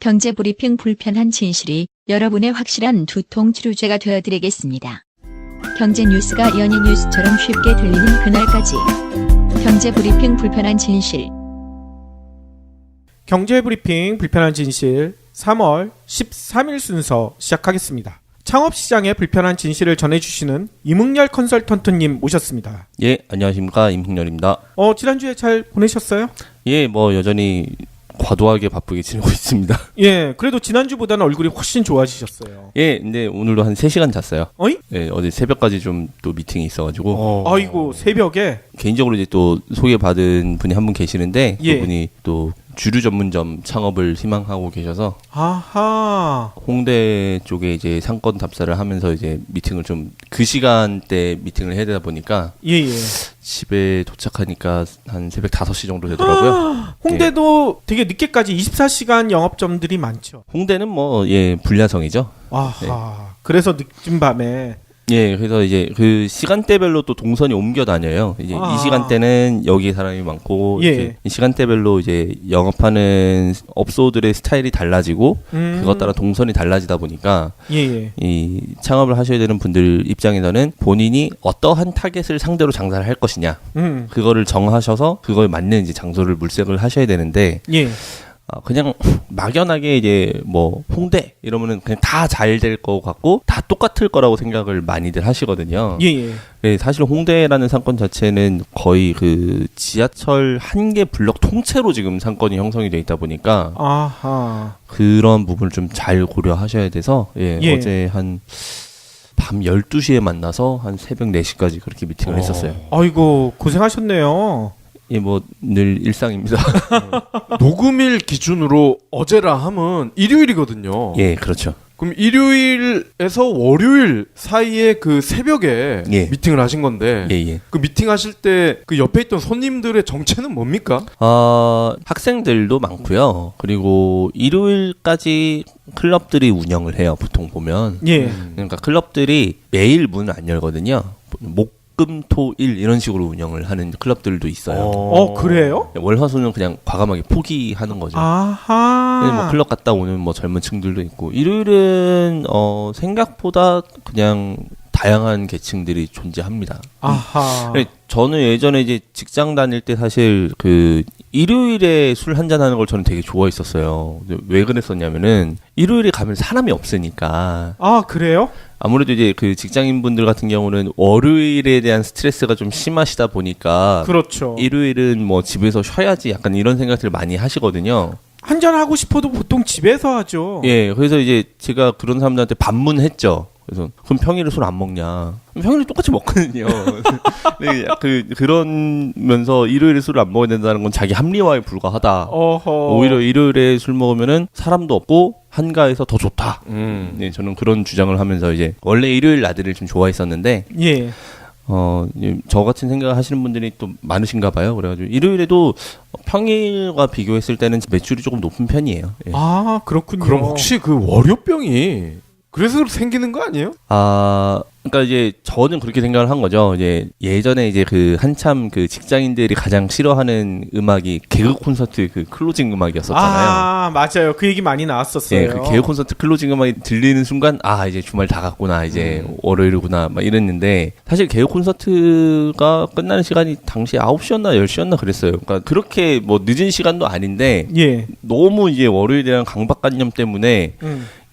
경제브리핑 불편한 진실이 여러분의 확실한 두통 치료제가 되어드리겠습니다. 경제 뉴스가 연예 뉴스처럼 쉽게 들리는 그날까지. 경제브리핑 불편한 진실. 경제브리핑 불편한 진실 3월 13일 순서 시작하겠습니다. 창업시장의 불편한 진실을 전해주시는 임흥렬 컨설턴트님 모셨습니다. 예, 안녕하십니까, 임흥렬입니다. 지난주에 잘 보내셨어요? 예, 뭐 여전히 과도하게 바쁘게 지내고 있습니다. 예, 그래도 지난주보다는 얼굴이 훨씬 좋아지셨어요. 예, 근데 오늘도 한 3시간 잤어요. 어이? 예, 어제 새벽까지 좀 또 미팅이 있어가지고. 아이고, 새벽에? 개인적으로 이제 또 소개받은 분이 한 분 계시는데, 예. 그분이 또 주류 전문점 창업을 희망하고 계셔서, 아하. 홍대 쪽에 이제 상권 답사를 하면서 이제 미팅을 좀 그 시간대 미팅을 해야 되다 보니까, 예. 집에 도착하니까 한 새벽 5시 정도 되더라고요. 홍대도 되게 늦게까지 24시간 영업점들이 많죠. 홍대는 뭐, 예, 불야성이죠. 아하. 그래서 늦은 밤에. 예, 그래서 이제 그 시간대별로 또 동선이 옮겨 다녀요. 이제 이 시간대는 여기 사람이 많고, 예. 이제 이 시간대별로 이제 영업하는 업소들의 스타일이 달라지고, 그것 따라 동선이 달라지다 보니까, 예. 이 창업을 하셔야 되는 분들 입장에서는 본인이 어떠한 타겟을 상대로 장사를 할 것이냐, 그거를 정하셔서 그거에 맞는 이제 장소를 물색을 하셔야 되는데, 예. 그냥 막연하게 이제 뭐 홍대 이러면은 그냥 다 잘 될 것 같고 다 똑같을 거라고 생각을 많이들 하시거든요. 예. 네, 사실 홍대라는 상권 자체는 거의 그 지하철 한 개 블럭 통째로 지금 상권이 형성이 돼 있다 보니까 아하. 그런 부분을 좀 잘 고려하셔야 돼서 예. 어제 한 밤 12시에 만나서 한 새벽 4시까지 그렇게 미팅을 했었어요. 아이고, 고생하셨네요. 예, 뭐 늘 일상입니다. 녹음일 기준으로 어제라 하면 일요일이거든요. 예, 그렇죠. 그럼 일요일에서 월요일 사이에 그 새벽에 예. 미팅을 하신 건데 예. 그 미팅 하실 때 그 옆에 있던 손님들의 정체는 뭡니까? 학생들도 많고요. 그리고 일요일까지 클럽들이 운영을 해요. 보통 보면. 예. 그러니까 클럽들이 매일 문을 안 열거든요. 금, 토, 일 이런 식으로 운영을 하는 클럽들도 있어요. 그래요? 월화수는 그냥 과감하게 포기하는 거죠. 아하. 뭐 클럽 갔다 오는 뭐 젊은 층들도 있고 일요일은 생각보다 그냥 다양한 계층들이 존재합니다. 아하. 저는 예전에 이제 직장 다닐 때 사실 그 일요일에 술 한잔 하는 걸 저는 되게 좋아했었어요. 왜 그랬었냐면은 일요일에 가면 사람이 없으니까. 아, 그래요? 아무래도 이제 그 직장인분들 같은 경우는 월요일에 대한 스트레스가 좀 심하시다 보니까 그렇죠. 일요일은 뭐 집에서 쉬어야지 약간 이런 생각들을 많이 하시거든요. 한잔 하고 싶어도 보통 집에서 하죠. 예, 그래서 이제 제가 그런 사람들한테 반문했죠. 그래서 그럼 평일에 술 안 먹냐? 평일에 똑같이 먹거든요. 네, 그러면서 일요일에 술을 안 먹어야 된다는 건 자기 합리화에 불과하다. 오히려 일요일에 술 먹으면은 사람도 없고 한가해서 더 좋다. 네, 저는 그런 주장을 하면서 이제 원래 일요일 나들이를 좀 좋아했었는데, 예. 저 같은 생각을 하시는 분들이 또 많으신가 봐요. 그래가지고 일요일에도 평일과 비교했을 때는 매출이 조금 높은 편이에요. 예. 아, 그렇군요. 그럼 혹시 그 월요병이 그래서 생기는 거 아니에요? 그러니까 이제 저는 그렇게 생각을 한 거죠. 이제 예전에 이제 그 한참 그 직장인들이 가장 싫어하는 음악이 개그 콘서트 그 클로징 음악이었었잖아요. 아, 맞아요. 그 얘기 많이 나왔었어요. 예, 그 개그 콘서트 클로징 음악이 들리는 순간 이제 주말 다 갔구나. 이제 월요일이구나. 막 이랬는데 사실 개그 콘서트가 끝나는 시간이 당시 9시였나 10시였나 그랬어요. 그러니까 그렇게 뭐 늦은 시간도 아닌데 예. 너무 이제 월요일이랑 강박관념 때문에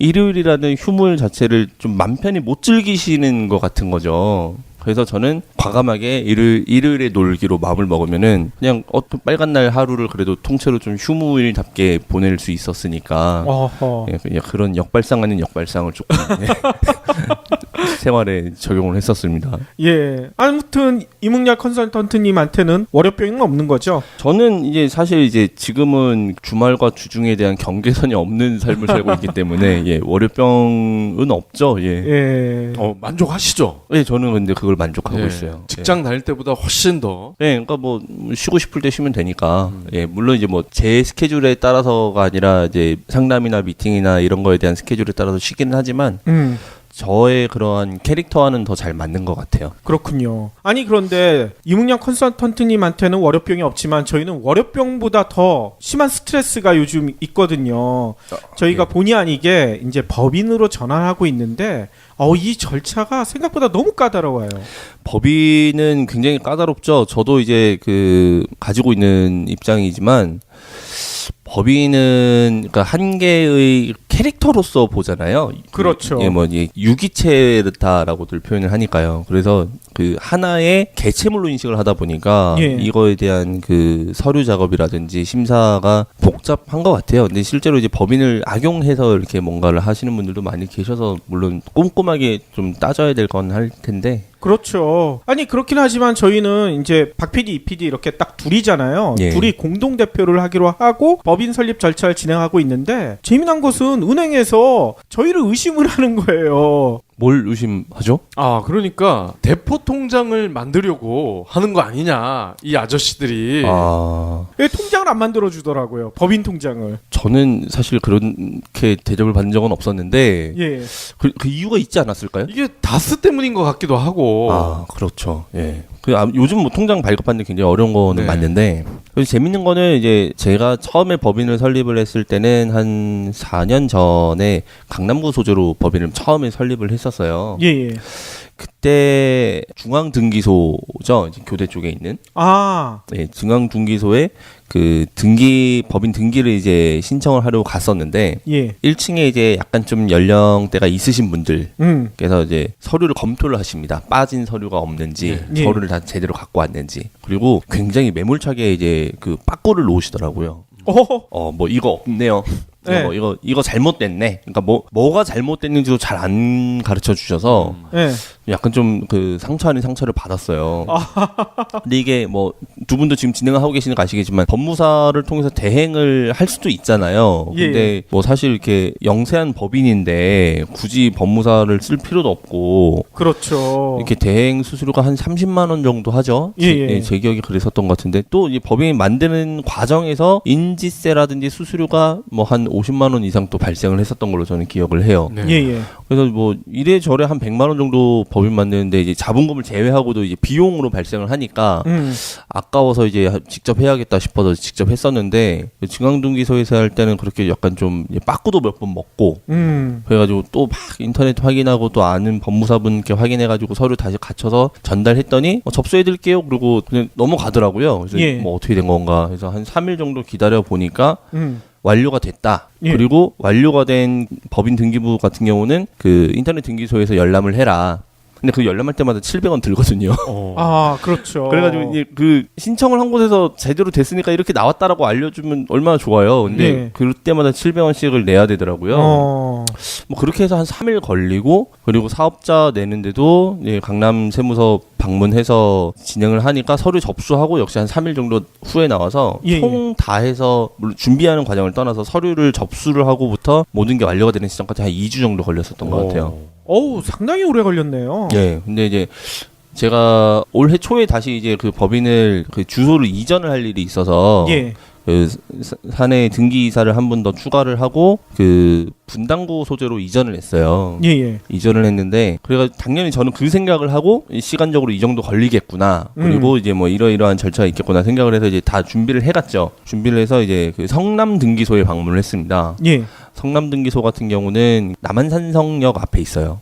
일요일이라는 휴물 자체를 좀 맘 편히 못 즐기시는 것 같은 거죠. 그래서 저는 과감하게 일요일에 놀기로 마음을 먹으면은 그냥 어떤 빨간 날 하루를 그래도 통째로 좀 휴무일답게 보낼 수 있었으니까 예, 그냥 그런 역발상 아닌 역발상을 조금 생활에 적용을 했었습니다. 예. 아무튼 이문열 컨설턴트님한테는 월요병은 없는 거죠? 저는 이제 사실 이제 지금은 주말과 주중에 대한 경계선이 없는 삶을 살고 있기 때문에 예, 월요병은 없죠. 예. 만족하시죠? 예, 저는 근데 그걸 만족하고 예. 있어요. 직장 다닐 때보다 훨씬 더. 예, 그러니까 뭐 쉬고 싶을 때 쉬면 되니까. 예, 물론 이제 뭐 제 스케줄에 따라서가 아니라 이제 상담이나 미팅이나 이런 거에 대한 스케줄에 따라서 쉬기는 하지만 저의 그러한 캐릭터와는 더 잘 맞는 것 같아요. 그렇군요. 아니 그런데 이문양 컨설턴트님한테는 월요병이 없지만 저희는 월요병보다 더 심한 스트레스가 요즘 있거든요. 저희가 예. 본의 아니게 이제 법인으로 전환하고 있는데 이 절차가 생각보다 너무 까다로워요. 법인은 굉장히 까다롭죠. 저도 이제 그 가지고 있는 입장이지만 법인은 그러니까 한 개의 캐릭터로서 보잖아요. 그렇죠. 예, 뭐 유기체다라고들 표현을 하니까요. 그래서 그 하나의 개체물로 인식을 하다 보니까 예. 이거에 대한 그 서류 작업이라든지 심사가 복잡한 것 같아요. 근데 실제로 이제 법인을 악용해서 이렇게 뭔가를 하시는 분들도 많이 계셔서 물론 꼼꼼하게 좀 따져야 될 건 할 텐데. 그렇죠. 아니 그렇긴 하지만 저희는 이제 박 PD, 이 PD 이렇게 딱 둘이잖아요. 예. 둘이 공동 대표를 하기로 하고 법인 설립 절차를 진행하고 있는데 재미난 것은 은행에서 저희를 의심을 하는 거예요. 뭘 의심하죠? 아, 그러니까 대포 통장을 만들려고 하는 거 아니냐, 이 아저씨들이. 왜 통장을 안 만들어 주더라고요. 법인 통장을. 저는 사실 그렇게 대접을 받은 적은 없었는데 예. 그 이유가 있지 않았을까요? 이게 다스 때문인 것 같기도 하고. 아, 그렇죠. 예. 요즘 뭐 통장 발급하는 게 굉장히 어려운 거는 네. 맞는데, 그래서 재밌는 거는 이제 제가 처음에 법인을 설립을 했을 때는 한 4년 전에 강남구 소재로 법인을 처음에 설립을 했었어요. 예, 예. 그때 중앙등기소죠, 이제 교대 쪽에 있는. 아, 네, 중앙등기소에 그 법인 등기를 이제 신청을 하려고 갔었는데, 예. 1층에 이제 약간 좀 연령대가 있으신 분들, 그래서 이제 서류를 검토를 하십니다. 빠진 서류가 없는지, 예. 서류를 다 제대로 갖고 왔는지. 그리고 굉장히 매몰차게 이제 그 빠꾸를 놓으시더라고요. 뭐 이거 없네요. 네. 뭐 이거 잘못됐네. 그러니까 뭐가 잘못됐는지도 잘 안 가르쳐 주셔서 예. 약간 좀 그 상처 아닌 상처를 받았어요. 근데 이게 뭐 두 분도 지금 진행을 하고 계시는 거 아시겠지만 법무사를 통해서 대행을 할 수도 있잖아요. 예. 근데 뭐 사실 이렇게 영세한 법인인데 굳이 법무사를 쓸 필요도 없고 그렇죠. 이렇게 대행 수수료가 한 30만 원 정도 하죠. 예. 제 기억이 그랬었던 것 같은데 또 이 법인 만드는 과정에서 인지세라든지 수수료가 뭐 한 50만 원 이상 또 발생을 했었던 걸로 저는 기억을 해요. 네. 예, 예. 그래서 뭐 이래저래 한 100만 원 정도 법인 만드는데 이제 자본금을 제외하고도 이제 비용으로 발생을 하니까 아까워서 이제 직접 해야겠다 싶어서 직접 했었는데 중앙등기소에서 할 때는 그렇게 약간 좀 빠꾸도 몇 번 먹고 그래가지고 또 막 인터넷 확인하고 또 아는 법무사분께 확인해가지고 서류 다시 갖춰서 전달했더니 접수해드릴게요. 그리고 그냥 넘어가더라고요. 그래서 예. 뭐 어떻게 된 건가. 그래서 한 3일 정도 기다려 보니까 완료가 됐다. 예. 그리고 완료가 된 법인 등기부 같은 경우는 그 인터넷 등기소에서 열람을 해라. 근데 그 열람할 때마다 700원 들거든요. 아, 그렇죠. 그래가지고 이제 그 신청을 한 곳에서 제대로 됐으니까 이렇게 나왔다라고 알려주면 얼마나 좋아요. 근데 예. 그럴 때마다 700원씩을 내야 되더라고요. 뭐 그렇게 해서 한 3일 걸리고 그리고 사업자 내는데도 이제 강남 세무서 방문해서 진행을 하니까 서류 접수하고 역시 한 3일 정도 후에 나와서 예, 총 다 해서 물론 준비하는 과정을 떠나서 서류를 접수를 하고부터 모든 게 완료가 되는 시점까지 한 2주 정도 걸렸었던 것 같아요. 어우, 상당히 오래 걸렸네요. 예. 근데 이제 제가 올해 초에 다시 이제 그 법인을 그 주소를 이전을 할 일이 있어서 예. 그 사내 등기이사를 한 분 더 추가를 하고 그 분당구 소재로 이전을 했어요. 예, 예. 이전을 했는데 그래가 당연히 저는 그 생각을 하고 시간적으로 이 정도 걸리겠구나. 그리고 이제 뭐 이러이러한 절차가 있겠구나 생각을 해서 이제 다 준비를 해갔죠. 준비를 해서 이제 그 성남 등기소에 방문을 했습니다. 예. 성남 등기소 같은 경우는 남한산성역 앞에 있어요.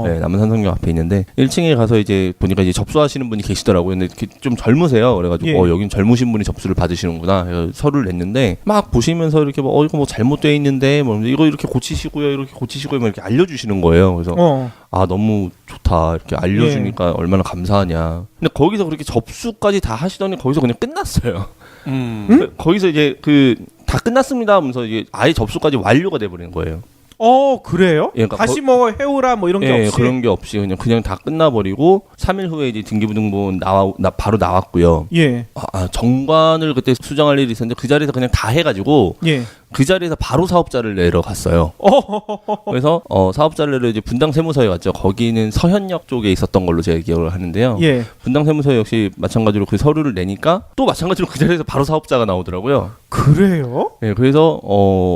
네, 남한산성역 앞에 있는데 1층에 가서 이제 보니까 이제 접수하시는 분이 계시더라고요. 근데 좀 젊으세요. 그래가지고 예. 여긴 젊으신 분이 접수를 받으시는구나. 그래서 서류를 냈는데 막 보시면서 이렇게 뭐 이거 뭐 잘못되어 있는데 뭐 이거 이렇게 고치시고요, 이렇게 고치시고요, 뭐 이렇게 알려주시는 거예요. 그래서 아 너무 좋다 이렇게 알려주니까 얼마나 감사하냐. 근데 거기서 그렇게 접수까지 다 하시더니 거기서 그냥 끝났어요. 거기서 이제 그 다 끝났습니다 하면서 이제 아예 접수까지 완료가 돼버리는 거예요. 그래요? 예, 그러니까 다시 뭐 해오라 뭐 이런 게 예, 없이? 그런 게 없이 그냥 다 끝나버리고 3일 후에 이제 등기부등본 바로 나왔고요. 예. 정관을 그때 수정할 일이 있었는데 그 자리에서 그냥 다 해가지고 예. 그 자리에서 바로 사업자를 내러 갔어요. 그래서 사업자를 내러 이제 분당 세무서에 갔죠. 거기는 서현역 쪽에 있었던 걸로 제가 기억을 하는데요. 예. 분당 세무서 역시 마찬가지로 그 서류를 내니까 또 마찬가지로 그 자리에서 바로 사업자가 나오더라고요. 그래요? 네, 그래서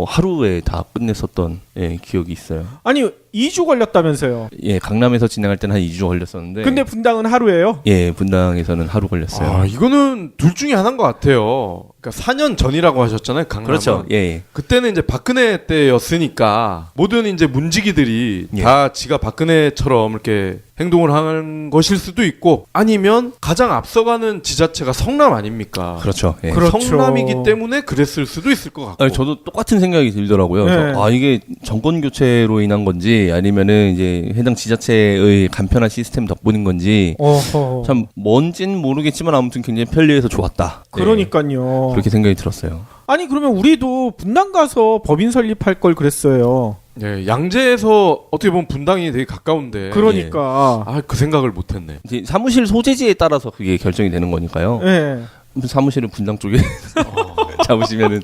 하루에 다 끝냈었던 기억이 있어요. 아니 2주 걸렸다면서요. 예, 강남에서 진행할 때는 한 2주 걸렸었는데. 근데 분당은 하루예요? 예, 분당에서는 하루 걸렸어요. 아, 이거는 둘 중에 하나인 것 같아요. 그러니까 4년 전이라고 하셨잖아요, 강남은. 그렇죠. 예, 예. 그때는 이제 박근혜 때였으니까 모든 이제 문지기들이 예. 다 지가 박근혜처럼 이렇게 행동을 한 것일 수도 있고, 아니면 가장 앞서가는 지자체가 성남 아닙니까? 그렇죠. 예. 그렇죠. 성남이기 때문에 그랬을 수도 있을 것 같고. 아니, 저도 똑같은 생각이 들더라고요. 그래서 네. 아, 이게 정권 교체로 인한 건지 아니면은 이제 해당 지자체의 간편한 시스템 덕분인 건지 어허. 참 뭔진 모르겠지만 아무튼 굉장히 편리해서 좋았다. 네. 그러니까요. 그렇게 생각이 들었어요. 아니 그러면 우리도 분당 가서 법인 설립할 걸 그랬어요. 예, 양재에서 어떻게 보면 분당이 되게 가까운데. 그러니까. 아, 그 생각을 못했네. 이제 사무실 소재지에 따라서 그게 결정이 되는 거니까요. 예. 사무실은 분당 쪽에 잡으시면은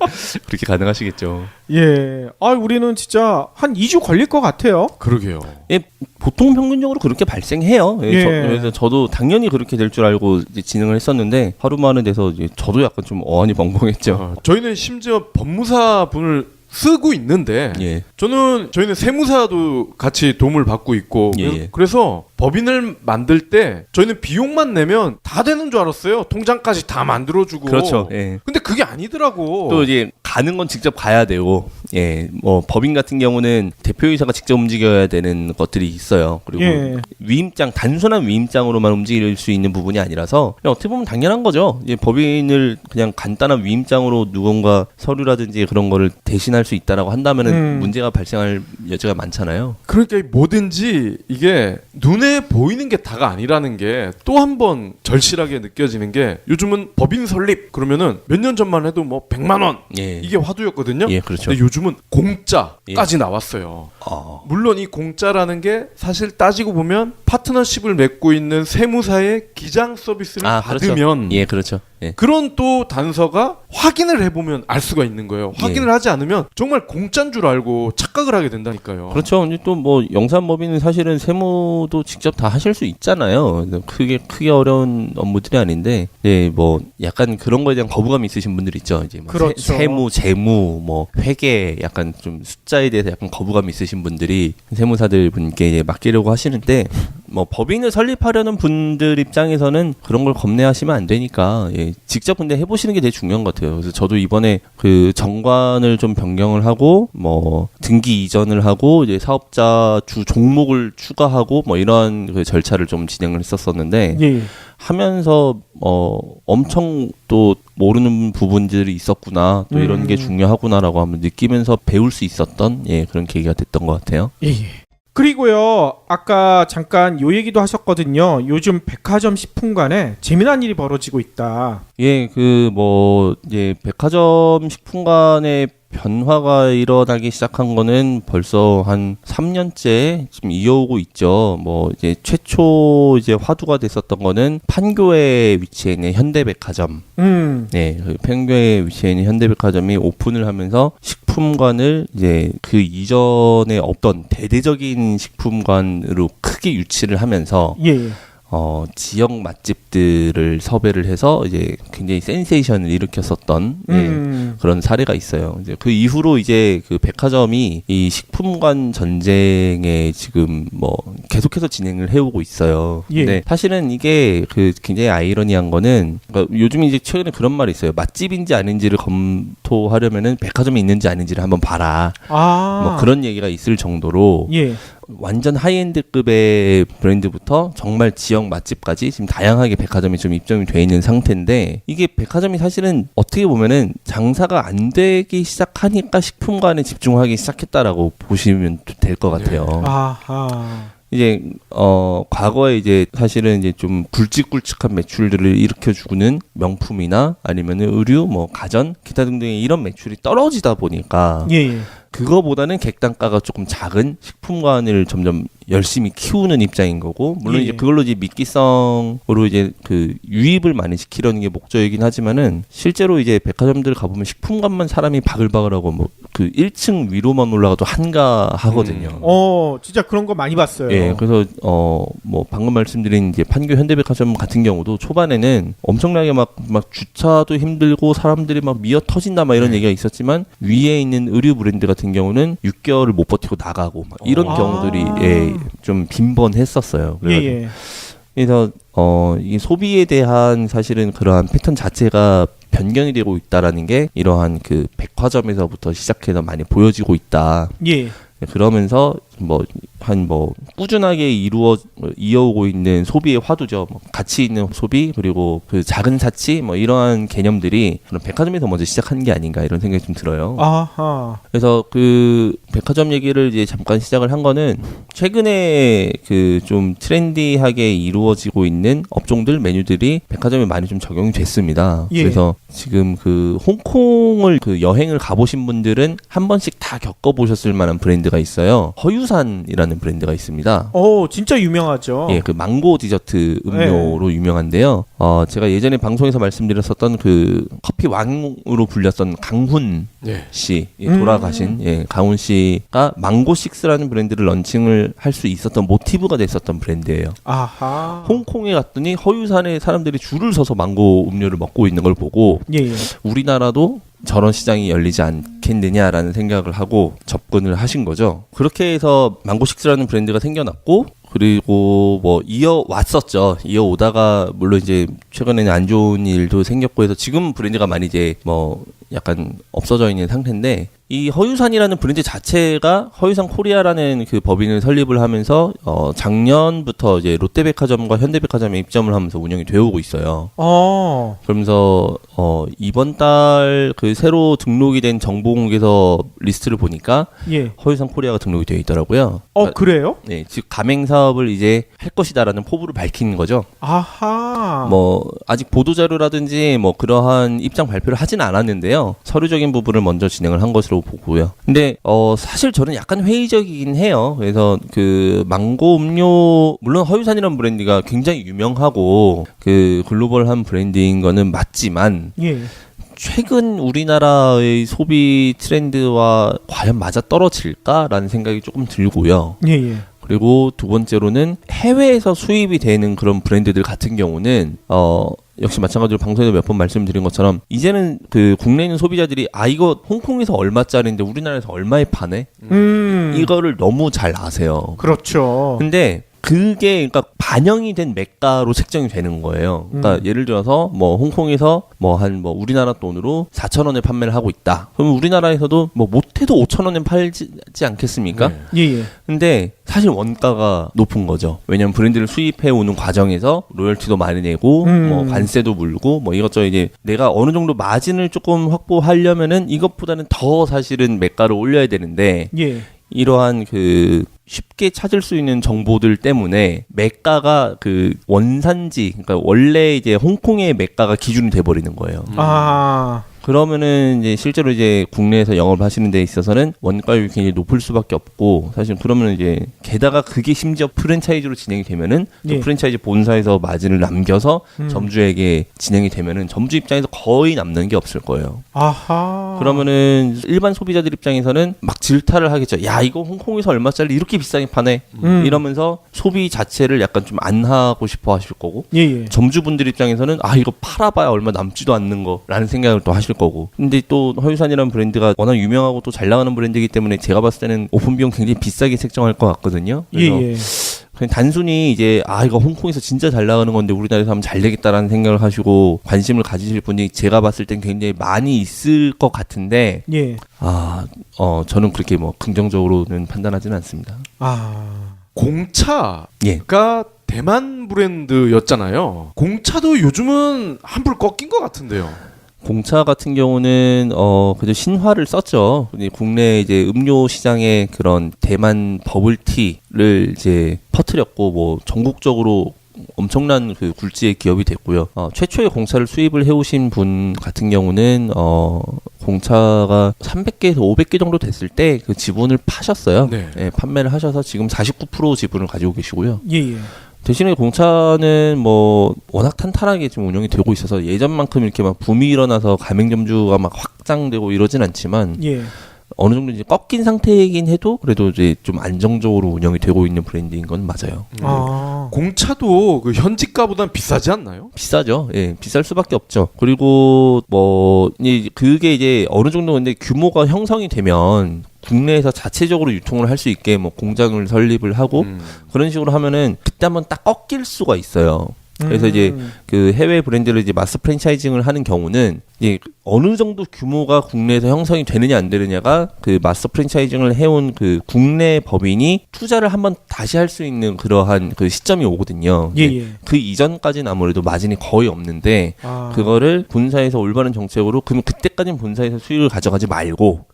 그렇게 가능하시겠죠. 예. 아, 우리는 진짜 한 2주 걸릴 것 같아요. 그러게요. 예, 보통 평균적으로 그렇게 발생해요. 예, 예. 그래서 저도 당연히 그렇게 될 줄 알고 이제 진행을 했었는데 하루 만에 돼서 이제 저도 약간 좀 어안이 벙벙했죠. 저희는 심지어 법무사 분을 쓰고 있는데 예. 저희는 세무사도 같이 도움을 받고 있고 예, 예. 그래서 법인을 만들 때 저희는 비용만 내면 다 되는 줄 알았어요. 통장까지 다 만들어주고. 그렇죠. 예. 근데 그게 아니더라고. 또 이제 가는 건 직접 가야 되고, 예, 뭐 법인 같은 경우는 대표이사가 직접 움직여야 되는 것들이 있어요. 그리고 예. 위임장, 단순한 위임장으로만 움직일 수 있는 부분이 아니라서 그냥 어떻게 보면 당연한 거죠. 이제 법인을 그냥 간단한 위임장으로 누군가 서류라든지 그런 거를 대신할 수 있다라고 한다면은 문제가 발생할 여지가 많잖아요. 그러니까 뭐든지 이게 눈에 보이는 게 다가 아니라는 게 또 한 번 절실하게 느껴지는 게, 요즘은 법인 설립 그러면은 몇 년 전만 해도 뭐 100만 원 예. 이게 화두였거든요. 예, 그렇죠. 근데 요즘은 공짜까지 예. 나왔어요. 아, 물론 이 공짜라는 게 사실 따지고 보면 파트너십을 맺고 있는 세무사의 기장 서비스를 받으면 그렇죠. 예, 그렇죠. 예. 그런 또 단서가 확인을 해보면 알 수가 있는 거예요. 확인을 하지 않으면 정말 공짜인 줄 알고 착각을 하게 된다니까요. 그렇죠. 이제 또 뭐 영산법인은 사실은 세무도 직접 다 하실 수 있잖아요. 크게 어려운 업무들이 아닌데, 예, 뭐 약간 그런 거에 대한 거부감이 있으신 분들 있죠. 이제 뭐 그렇죠. 세무, 재무, 뭐 회계, 약간 좀 숫자에 대해서 약간 거부감이 있으신 분들이 세무사들 분께 이제 맡기려고 하시는데, 뭐 법인을 설립하려는 분들 입장에서는 그런 걸 겁내하시면 안 되니까, 예, 직접 근데 해보시는 게 되게 중요한 것 같아요. 그래서 저도 이번에 그 정관을 좀 변경을 하고, 뭐 등기 이전을 하고, 이제 사업자 주 종목을 추가하고, 뭐 이런 그 절차를 좀 진행을 했었었는데, 예. 하면서 엄청 또 모르는 부분들이 있었구나, 또 이런 게 중요하구나라고 한번 느끼면서 배울 수 있었던, 예, 그런 계기가 됐던 것 같아요. 예, 예. 그리고요, 아까 잠깐 요 얘기도 하셨거든요. 요즘 백화점 식품관에 재미난 일이 벌어지고 있다. 예, 이제 백화점 식품관의 변화가 일어나기 시작한 거는 벌써 한 3년째 지금 이어오고 있죠. 뭐 이제 최초 이제 화두가 됐었던 거는 판교에 위치해 있는 현대백화점. 네, 그 판교에 위치해 있는 현대백화점이 오픈을 하면서 식품관을 이제 그 이전에 없던 대대적인 식품관으로 크게 유치를 하면서 예. 지역 맛집들을 섭외를 해서 이제 굉장히 센세이션을 일으켰었던, 예, 그런 사례가 있어요. 이제 그 이후로 이제 그 백화점이 이 식품관 전쟁에 지금 뭐 계속해서 진행을 해오고 있어요. 예. 근데 사실은 이게 그 굉장히 아이러니한 거는, 그러니까 요즘 이제 최근에 그런 말이 있어요. 맛집인지 아닌지를 검토하려면은 백화점이 있는지 아닌지를 한번 봐라. 아. 뭐 그런 얘기가 있을 정도로, 예. 완전 하이엔드급의 브랜드부터 정말 지역 맛집까지 지금 다양하게 백화점이 좀 입점이 돼 있는 상태인데, 이게 백화점이 사실은 어떻게 보면은 장사가 안 되기 시작하니까 식품관에 집중하기 시작했다라고 보시면 될 것 같아요. 아하. 이제 과거에 이제 사실은 이제 좀 굵직굵직한 매출들을 일으켜주는 명품이나 아니면은 의류, 뭐 가전, 기타 등등의 이런 매출이 떨어지다 보니까 예. 그거보다는 객단가가 조금 작은 식품관을 점점 열심히 키우는 입장인 거고 물론 예. 이제 그걸로 이제 미끼성으로 이제 그 유입을 많이 시키려는 게 목적이긴 하지만은 실제로 이제 백화점들 가보면 식품관만 사람이 바글바글하고 뭐 그 1층 위로만 올라가도 한가하거든요. 진짜 그런 거 많이 봤어요. 예, 그래서 뭐 방금 말씀드린 이제 판교 현대백화점 같은 경우도 초반에는 엄청나게 막 주차도 힘들고 사람들이 막 미어 터진다 막 이런 얘기가 있었지만 위에 있는 의류 브랜드 같은 경우는 6개월을 못 버티고 나가고 막 이런 경우들이 예, 좀 빈번했었어요. 예. 그래서 이 소비에 대한 사실은 그러한 패턴 자체가 변경이 되고 있다라는 게 이러한 그 백화점에서부터 시작해서 많이 보여지고 있다. 예. 그러면서 꾸준하게 이어오고 있는 소비의 화두죠. 뭐 가치 있는 소비 그리고 그 작은 사치 뭐 이러한 개념들이 그런 백화점에서 먼저 시작한 게 아닌가 이런 생각이 좀 들어요. 아하. 그래서 그 백화점 얘기를 이제 잠깐 시작을 한 거는 최근에 그 좀 트렌디하게 이루어지고 있는 업종들 메뉴들이 백화점에 많이 좀 적용이 됐습니다. 예. 그래서 지금 그 홍콩을 그 여행을 가보신 분들은 한 번씩 다 겪어보셨을 만한 브랜드가 있어요. 허유산이라는 브랜드가 있습니다. 진짜 유명하죠. 예, 그 망고 디저트 음료로 유명한데요. 제가 예전에 방송에서 말씀드렸었던 그 커피 왕으로 불렸던 강훈 씨, 돌아가신 강훈 씨가 망고 식스라는 브랜드를 런칭을 할 수 있었던 모티브가 됐었던 브랜드예요. 아하. 홍콩에 갔더니 허유산에 사람들이 줄을 서서 망고 음료를 먹고 있는 걸 보고 예. 우리나라도 저런 시장이 열리지 않겠느냐라는 생각을 하고 접근을 하신 거죠. 그렇게 해서 망고식스라는 브랜드가 생겨났고 그리고 뭐 이어왔었죠. 이어오다가 물론 이제 최근에는 안 좋은 일도 생겼고 해서 지금 브랜드가 많이 이제 뭐 약간 없어져 있는 상태인데 이 허유산이라는 브랜드 자체가 허유산 코리아라는 그 법인을 설립을 하면서 작년부터 이제 롯데백화점과 현대백화점에 입점을 하면서 운영이 되어 오고 있어요. 그러면서 이번 달 그 새로 등록이 된 정보공개서 리스트를 보니까 허유산 코리아가 등록이 되어 있더라고요. 그래요? 네, 즉 가맹 사업을 이제 할 것이다라는 포부를 밝힌 거죠. 아하. 뭐 아직 보도 자료라든지 뭐 그러한 입장 발표를 하진 않았는데요. 서류적인 부분을 먼저 진행을 한 것으로 보고요. 근데 사실 저는 약간 회의적이긴 해요. 그래서 그 망고 음료 물론 허유산이라는 브랜드가 굉장히 유명하고 그 글로벌한 브랜드인 거는 맞지만 최근 우리나라의 소비 트렌드와 과연 맞아 떨어질까라는 생각이 조금 들고요. 그리고 두 번째로는 해외에서 수입이 되는 그런 브랜드들 같은 경우는 역시 마찬가지로 방송에서 몇 번 말씀드린 것처럼 이제는 그 국내에 있는 소비자들이 이거 홍콩에서 얼마짜리인데 우리나라에서 얼마에 파네? 이거를 너무 잘 아세요. 그렇죠. 근데 그게 그러니까 반영이 된 매가로 책정이 되는 거예요. 그러니까 예를 들어서 뭐 홍콩에서 뭐 우리나라 돈으로 4,000원에 판매를 하고 있다. 그럼 우리나라에서도 뭐 못해도 5,000원에 팔지 않겠습니까? 근데 사실 원가가 높은 거죠. 왜냐면 브랜드를 수입해 오는 과정에서 로열티도 많이 내고 뭐 관세도 물고 뭐 이것저것 이제 내가 어느 정도 마진을 조금 확보하려면은 이것보다는 더 사실은 매가를 올려야 되는데 이러한 그 쉽게 찾을 수 있는 정보들 때문에 매가가 그 원산지 그러니까 원래 이제 홍콩의 매가가 기준이 돼 버리는 거예요. 그러면은 이제 실제로 이제 국내에서 영업을 하시는 데 있어서는 원가율이 굉장히 높을 수밖에 없고 사실 그러면 이제 게다가 그게 심지어 프랜차이즈로 진행이 되면은 또 프랜차이즈 본사에서 마진을 남겨서 점주에게 진행이 되면은 점주 입장에서 거의 남는 게 없을 거예요. 그러면은 일반 소비자들 입장에서는 막 질타를 하겠죠. 야 이거 홍콩에서 얼마짜리 이렇게 비싸게 파네. 이러면서 소비 자체를 약간 좀 안 하고 싶어 하실 거고 점주분들 입장에서는 이거 팔아봐야 얼마 남지도 않는 거라는 생각을 또 하실 거고. 근데 또 허유산이라는 브랜드가 워낙 유명하고 또 잘 나가는 브랜드이기 때문에 제가 봤을 때는 오픈 비용 굉장히 비싸게 책정할 것 같거든요. 그래서 그냥 단순히 이제 이거 홍콩에서 진짜 잘 나가는 건데 우리나라에서 하면 잘 되겠다라는 생각을 하시고 관심을 가지실 분이 제가 봤을 땐 굉장히 많이 있을 것 같은데 저는 그렇게 뭐 긍정적으로는 판단하지는 않습니다. 공차가 대만 브랜드였잖아요. 공차도 요즘은 한풀 꺾인 것 같은데요. 공차 같은 경우는 그래도 신화를 썼죠. 국내 이제 음료 시장에 그런 대만 버블티를 이제 퍼뜨렸고 뭐 전국적으로 엄청난 그 굴지의 기업이 됐고요. 최초의 공차를 수입을 해오신 분 같은 경우는 공차가 300개에서 500개 정도 됐을 때 그 지분을 파셨어요. 네. 예, 판매를 하셔서 지금 49% 지분을 가지고 계시고요. 예. 대신에 공차는 뭐 워낙 탄탄하게 지금 운영이 되고 있어서 예전만큼 이렇게 막 붐이 일어나서 가맹점주가 막 확장되고 이러진 않지만 예. 어느 정도 이제 꺾인 상태이긴 해도 그래도 이제 좀 안정적으로 운영이 되고 있는 브랜드인 건 맞아요. 공차도 그 현지가보단 비싸지 않나요? 비싸죠. 예, 비쌀 수밖에 없죠. 그리고 뭐 그게 이제 어느 정도 근데 규모가 형성이 되면 국내에서 자체적으로 유통을 할 수 있게 뭐 공장을 설립을 하고 그런 식으로 하면은 그때 한번 딱 꺾일 수가 있어요. 그래서 이제 그 해외 브랜드를 이제 마스 프랜차이징을 하는 경우는 이제 어느 정도 규모가 국내에서 형성이 되느냐 안 되느냐가 그 마스 프랜차이징을 해온 그 국내 법인이 투자를 한번 다시 할 수 있는 그러한 그 시점이 오거든요. 예. 그 이전까지는 아무래도 마진이 거의 없는데 그거를 본사에서 올바른 정책으로 그러면 그때까지는 본사에서 수익을 가져가지 말고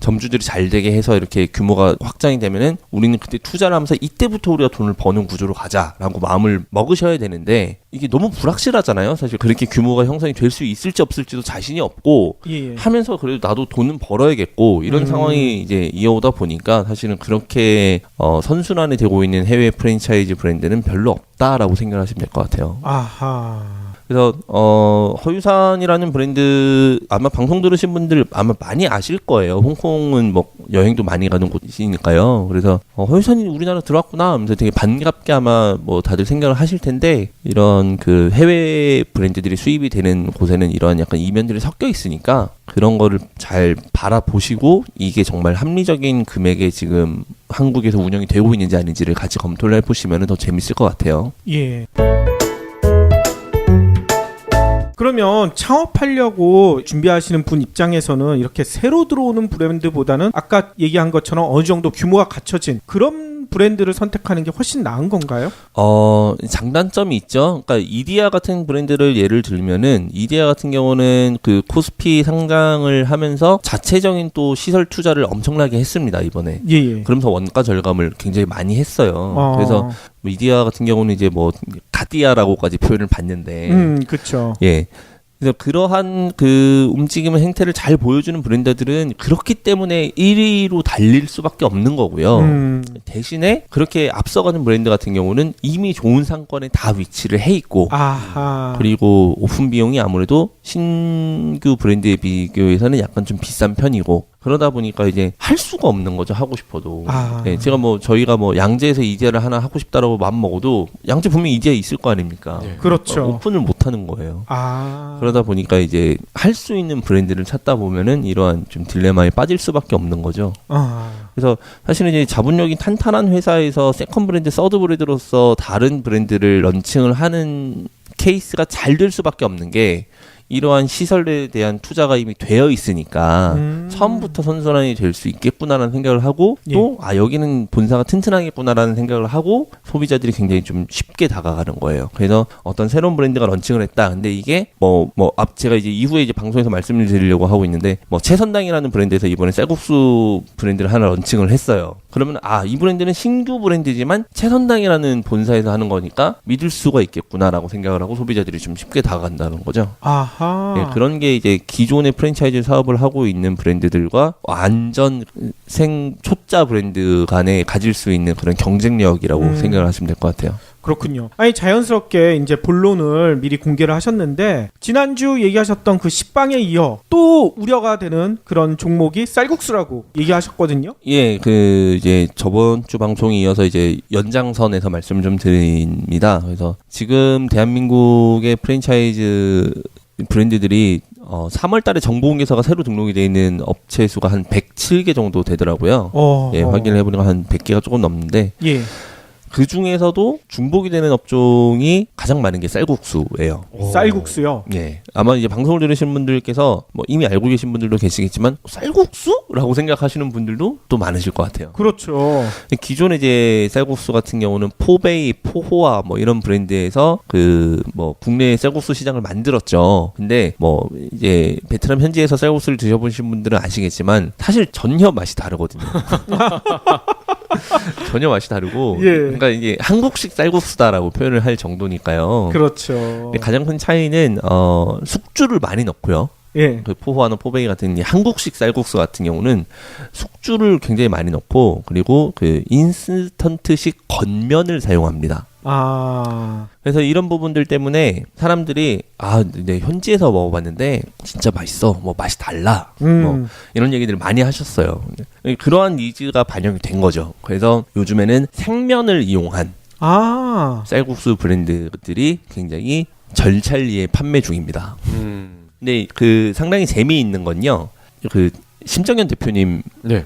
점주들이 잘 되게 해서 이렇게 규모가 확장이 되면은 우리는 그때 투자를 하면서 이때부터 우리가 돈을 버는 구조로 가자라고 마음을 먹으셔야 되는데 이게 너무 불확실하잖아요. 사실 그렇게 규모가 형성이 될 수 있을지 없을지도 자신이 없고 예. 하면서 그래도 나도 돈은 벌어야겠고 이런 상황이 이제 이어오다 보니까 사실은 그렇게 선순환이 되고 있는 해외 프랜차이즈 브랜드는 별로 없다라고 생각하시면 될 것 같아요. 아하. 그래서 허유산이라는 브랜드 아마 방송 들으신 분들 아마 많이 아실 거예요. 홍콩은 뭐 여행도 많이 가는 곳이니까요. 그래서 허유산이 우리나라 들어왔구나 하면서 되게 반갑게 아마 뭐 다들 생각을 하실 텐데 이런 그 해외 브랜드들이 수입이 되는 곳에는 이런 약간 이면들이 섞여 있으니까 그런 거를 잘 바라보시고 이게 정말 합리적인 금액에 지금 한국에서 운영이 되고 있는지 아닌지를 같이 검토를 해보시면 더 재밌을 것 같아요. 예. 그러면 창업하려고 준비하시는 분 입장에서는 이렇게 새로 들어오는 브랜드보다는 아까 얘기한 것처럼 어느 정도 규모가 갖춰진 그런 브랜드를 선택하는 게 훨씬 나은 건가요? 장단점이 있죠. 그러니까 이디야 같은 브랜드를 예를 들면은 이디야 같은 경우는 그 코스피 상장을 하면서 자체적인 또 시설 투자를 엄청나게 했습니다, 이번에. 예. 그러면서 원가 절감을 굉장히 많이 했어요. 그래서 이디야 같은 경우는 이제 뭐 가디아라고까지 표현을 받는데 그렇죠. 예. 그래서 그러한 그 움직임의 행태를 잘 보여주는 브랜드들은 그렇기 때문에 1위로 달릴 수밖에 없는 거고요. 대신에 그렇게 앞서가는 브랜드 같은 경우는 이미 좋은 상권에 다 위치를 해 있고 아하. 그리고 오픈 비용이 아무래도 신규 브랜드에 비교해서는 약간 좀 비싼 편이고 그러다 보니까 이제 할 수가 없는 거죠. 하고 싶어도. 네, 제가 뭐 저희가 뭐 양재에서 이디야를 하나 하고 싶다라고 마음 먹어도 양재 분명히 이디야 있을 거 아닙니까? 네. 그렇죠. 오픈을 못 하는 거예요. 아. 그러다 보니까 이제 할 수 있는 브랜드를 찾다 보면은 이러한 좀 딜레마에 빠질 수밖에 없는 거죠. 그래서 사실은 이제 자본력이 탄탄한 회사에서 세컨 브랜드, 서드 브랜드로서 다른 브랜드를 런칭을 하는 케이스가 잘 될 수밖에 없는 게 이러한 시설에 대한 투자가 이미 되어 있으니까 처음부터 선순환이 될 수 있겠구나라는 생각을 하고 또 여기는 본사가 튼튼하겠구나라는 생각을 하고 소비자들이 굉장히 좀 쉽게 다가가는 거예요. 그래서 어떤 새로운 브랜드가 런칭을 했다. 근데 이게 제가 이제 이후에 이제 방송에서 말씀을 드리려고 하고 있는데 채선당이라는 브랜드에서 이번에 쌀국수 브랜드를 하나 런칭을 했어요. 그러면 이 브랜드는 신규 브랜드지만 채선당이라는 본사에서 하는 거니까 믿을 수가 있겠구나라고 생각을 하고 소비자들이 좀 쉽게 다가간다는 거죠. 아하. 네, 그런 게 이제 기존의 프랜차이즈 사업을 하고 있는 브랜드들과 완전 초짜 브랜드 간에 가질 수 있는 그런 경쟁력이라고 생각을 하시면 될 것 같아요. 그렇군요. 아니 자연스럽게 이제 본론을 미리 공개를 하셨는데 지난주 얘기하셨던 그 식빵에 이어 또 우려가 되는 그런 종목이 쌀국수라고 얘기하셨거든요. 예, 이제 저번 주 방송에 이어서 이제 연장선에서 말씀을 좀 드립니다. 그래서 지금 대한민국의 프랜차이즈 브랜드들이 3월 달에 정보공개서가 새로 등록이 되어 있는 업체 수가 한 107개 정도 되더라고요. 예, 확인을 해보니까 한 100개가 조금 넘는데 예. 그 중에서도 중복이 되는 업종이 가장 많은 게 쌀국수예요. 쌀국수요? 예. 아마 이제 방송을 들으시는 분들께서 이미 알고 계신 분들도 계시겠지만 쌀국수? 라고 생각하시는 분들도 또 많으실 것 같아요. 그렇죠. 기존에 이제 쌀국수 같은 경우는 포베이, 포호아 이런 브랜드에서 국내 쌀국수 시장을 만들었죠. 근데 이제 베트남 현지에서 쌀국수를 드셔보신 분들은 아시겠지만 사실 전혀 맛이 다르거든요. 전혀 맛이 다르고 예. 그러니까 이게 한국식 쌀국수다라고 표현을 할 정도니까요. 그렇죠. 근데 가장 큰 차이는 숙주를 많이 넣고요. 예. 그 포화나 포베이 같은 이 한국식 쌀국수 같은 경우는 숙주를 굉장히 많이 넣고 그리고 그 인스턴트식 건면을 사용합니다. 아. 그래서 이런 부분들 때문에 사람들이 이제 현지에서 먹어봤는데 진짜 맛있어, 뭐 맛이 달라, 뭐 이런 얘기들을 많이 하셨어요. 그러한 니즈가 반영이 된 거죠. 그래서 요즘에는 생면을 이용한 쌀국수 브랜드들이 굉장히 절찬리에 판매 중입니다. 근데 그 상당히 재미있는 건요. 그 심정현 대표님도 네.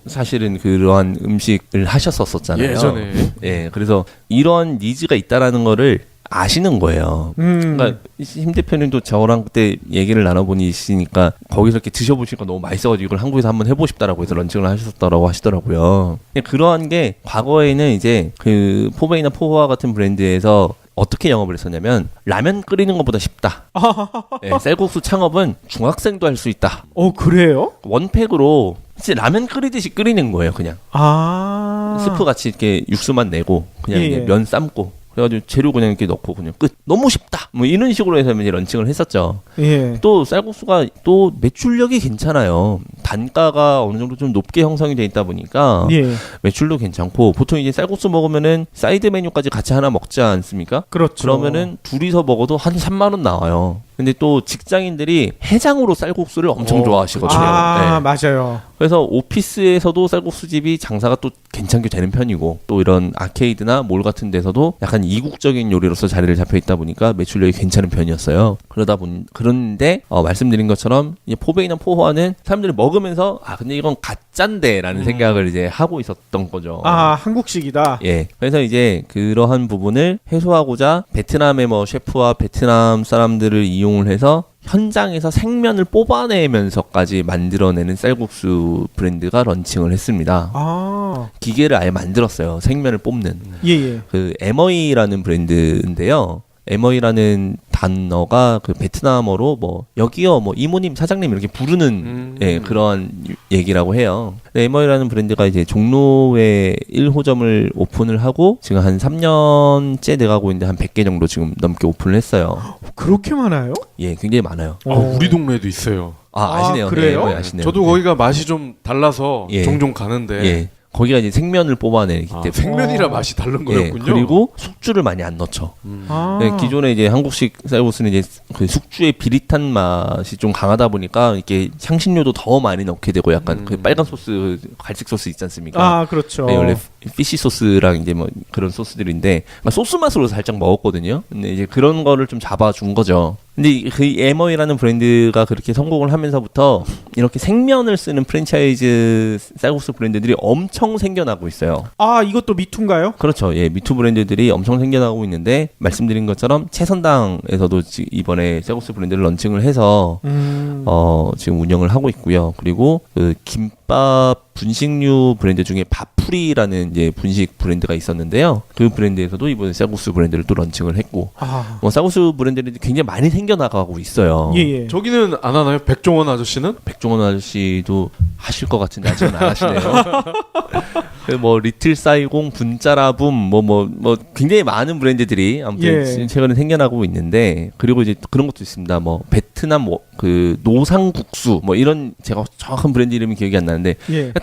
사실은 그러한 음식을 하셨었잖아요. 예전에. 예, 그래서 이런 니즈가 있다라는 거를 아시는 거예요. 그러니까 심 대표님도 저랑 그때 얘기를 나눠보니까 거기서 이렇게 드셔보시니까 너무 맛있어가지고 이걸 한국에서 한번 해보고 싶다라고 해서 런칭을 하셨다라고 하시더라고요. 그러한 게 과거에는 이제 그 포베이나 포화 같은 브랜드에서 어떻게 영업을 했었냐면 라면 끓이는 것보다 쉽다. 네, 쌀국수 창업은 중학생도 할 수 있다. 그래요? 원팩으로 진짜 라면 끓이듯이 끓이는 거예요, 그냥. 스프 같이 이렇게 육수만 내고 그냥 이제 면 삶고 그래가지고 재료 그냥 이렇게 넣고 그냥 끝. 너무 쉽다. 뭐 이런 식으로 해서 이제 런칭을 했었죠. 예. 또 쌀국수가 또 매출력이 괜찮아요. 단가가 어느 정도 좀 높게 형성이 돼 있다 보니까 예. 매출도 괜찮고 보통 이제 쌀국수 먹으면은 사이드 메뉴까지 같이 하나 먹지 않습니까? 그렇죠. 그러면은 둘이서 먹어도 한 3만 원 나와요. 근데 또 직장인들이 해장으로 쌀국수를 엄청 좋아하시거든요. 네. 맞아요. 그래서 오피스에서도 쌀국수집이 장사가 또 괜찮게 되는 편이고 또 이런 아케이드나 몰 같은 데서도 약간 이국적인 요리로서 자리를 잡혀 있다 보니까 매출력이 괜찮은 편이었어요. 그런데 말씀드린 것처럼 이 포베이나 포화는 사람들이 먹으면서 근데 이건 가짠데라는 생각을 이제 하고 있었던 거죠. 한국식이다. 예. 그래서 이제 그러한 부분을 해소하고자 베트남의 뭐 셰프와 베트남 사람들을 이용을 해서 현장에서 생면을 뽑아내면서까지 만들어내는 쌀국수 브랜드가 런칭을 했습니다. 기계를 아예 만들었어요. 생면을 뽑는. 예. 그 에머이라는 브랜드인데요. 에머이라는 단어가 그 베트남어로 뭐 여기요 뭐 이모님 사장님 이렇게 부르는 그러한 얘기라고 해요. 에머이라는 브랜드가 이제 종로에 1호점을 오픈을 하고 지금 한 3년째 돼가고 있는데 한 100개 정도 지금 넘게 오픈을 했어요. 그렇게 많아요? 예, 굉장히 많아요. 우리 동네에도 있어요. 아시네요. 그래요? 네, 아시네요. 저도 거기가 맛이 좀 달라서 종종 가는데 예. 거기가 이제 생면을 뽑아내기 때문에 생면이라 맛이 다른 거였군요. 그리고 숙주를 많이 안 넣죠. 네, 기존에 이제 한국식 쌀국수는 이제 그 숙주의 비릿한 맛이 좀 강하다 보니까 이렇게 향신료도 더 많이 넣게 되고 약간 그 빨간 소스, 갈색 소스 있지 않습니까? 그렇죠. 네, 원래 피시 소스랑 이제 뭐 그런 소스들인데 소스 맛으로 살짝 먹었거든요. 근데 이제 그런 거를 좀 잡아준 거죠. 근데 그 에머이라는 브랜드가 그렇게 성공을 하면서부터 이렇게 생면을 쓰는 프랜차이즈 쌀국수 브랜드들이 엄청 생겨나고 있어요. 이것도 미투인가요? 그렇죠. 예, 미투 브랜드들이 엄청 생겨나고 있는데 말씀드린 것처럼 채선당에서도 이번에 쌀국수 브랜드를 런칭을 해서 지금 운영을 하고 있고요. 그리고 그 김밥 분식류 브랜드 중에 밥풀이라는 이제 분식 브랜드가 있었는데요. 그 브랜드에서도 이번에 쌀국수 브랜드를 또 런칭을 했고, 뭐 쌀국수 브랜드들이 굉장히 많이 생겨나가고 있어요. 예. 저기는 안 하나요? 백종원 아저씨는? 백종원 아저씨도 하실 것 같은데 아직은 안 하시네요. 뭐 리틀 사이공, 분짜라붐, 뭐 굉장히 많은 브랜드들이 아무튼 최근에 생겨나고 있는데 그리고 이제 그런 것도 있습니다. 뭐 베트남 그 노상국수 뭐 이런 제가 정확한 브랜드 이름이 기억이 안 나는데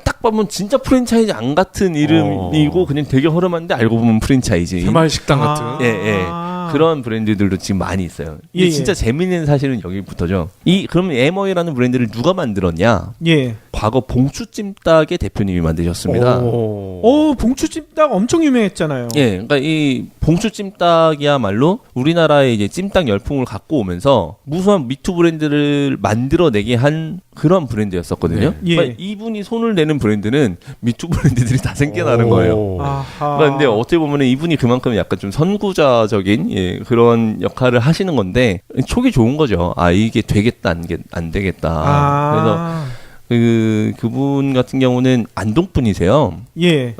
딱 보면 진짜 프랜차이즈 안 같은 이름이고 그냥 되게 허름한데 알고 보면 프랜차이즈. 새마을 식당 같은. 예. 그런 브랜드들도 지금 많이 있어요. 이게 진짜 재밌는 사실은 여기부터죠. 그럼 에머이라는 브랜드를 누가 만들었냐? 과거 봉추찜닭의 대표님이 만드셨습니다. 봉추찜닭 엄청 유명했잖아요. 예, 그러니까 이 봉추찜닭이야말로 우리나라의 이제 찜닭 열풍을 갖고 오면서 무수한 미투 브랜드를 만들어내게 한 그런 브랜드였었거든요. 그러니까 이분이 손을 내는 브랜드는 미투 브랜드들이 다 생겨나는 거예요. 그러니까 근데 어떻게 보면 이분이 그만큼 약간 좀 선구자적인 그런 역할을 하시는 건데 촉이 좋은 거죠. 이게 되겠다, 안 되겠다. 그래서 그분 같은 경우는 안동 분이세요.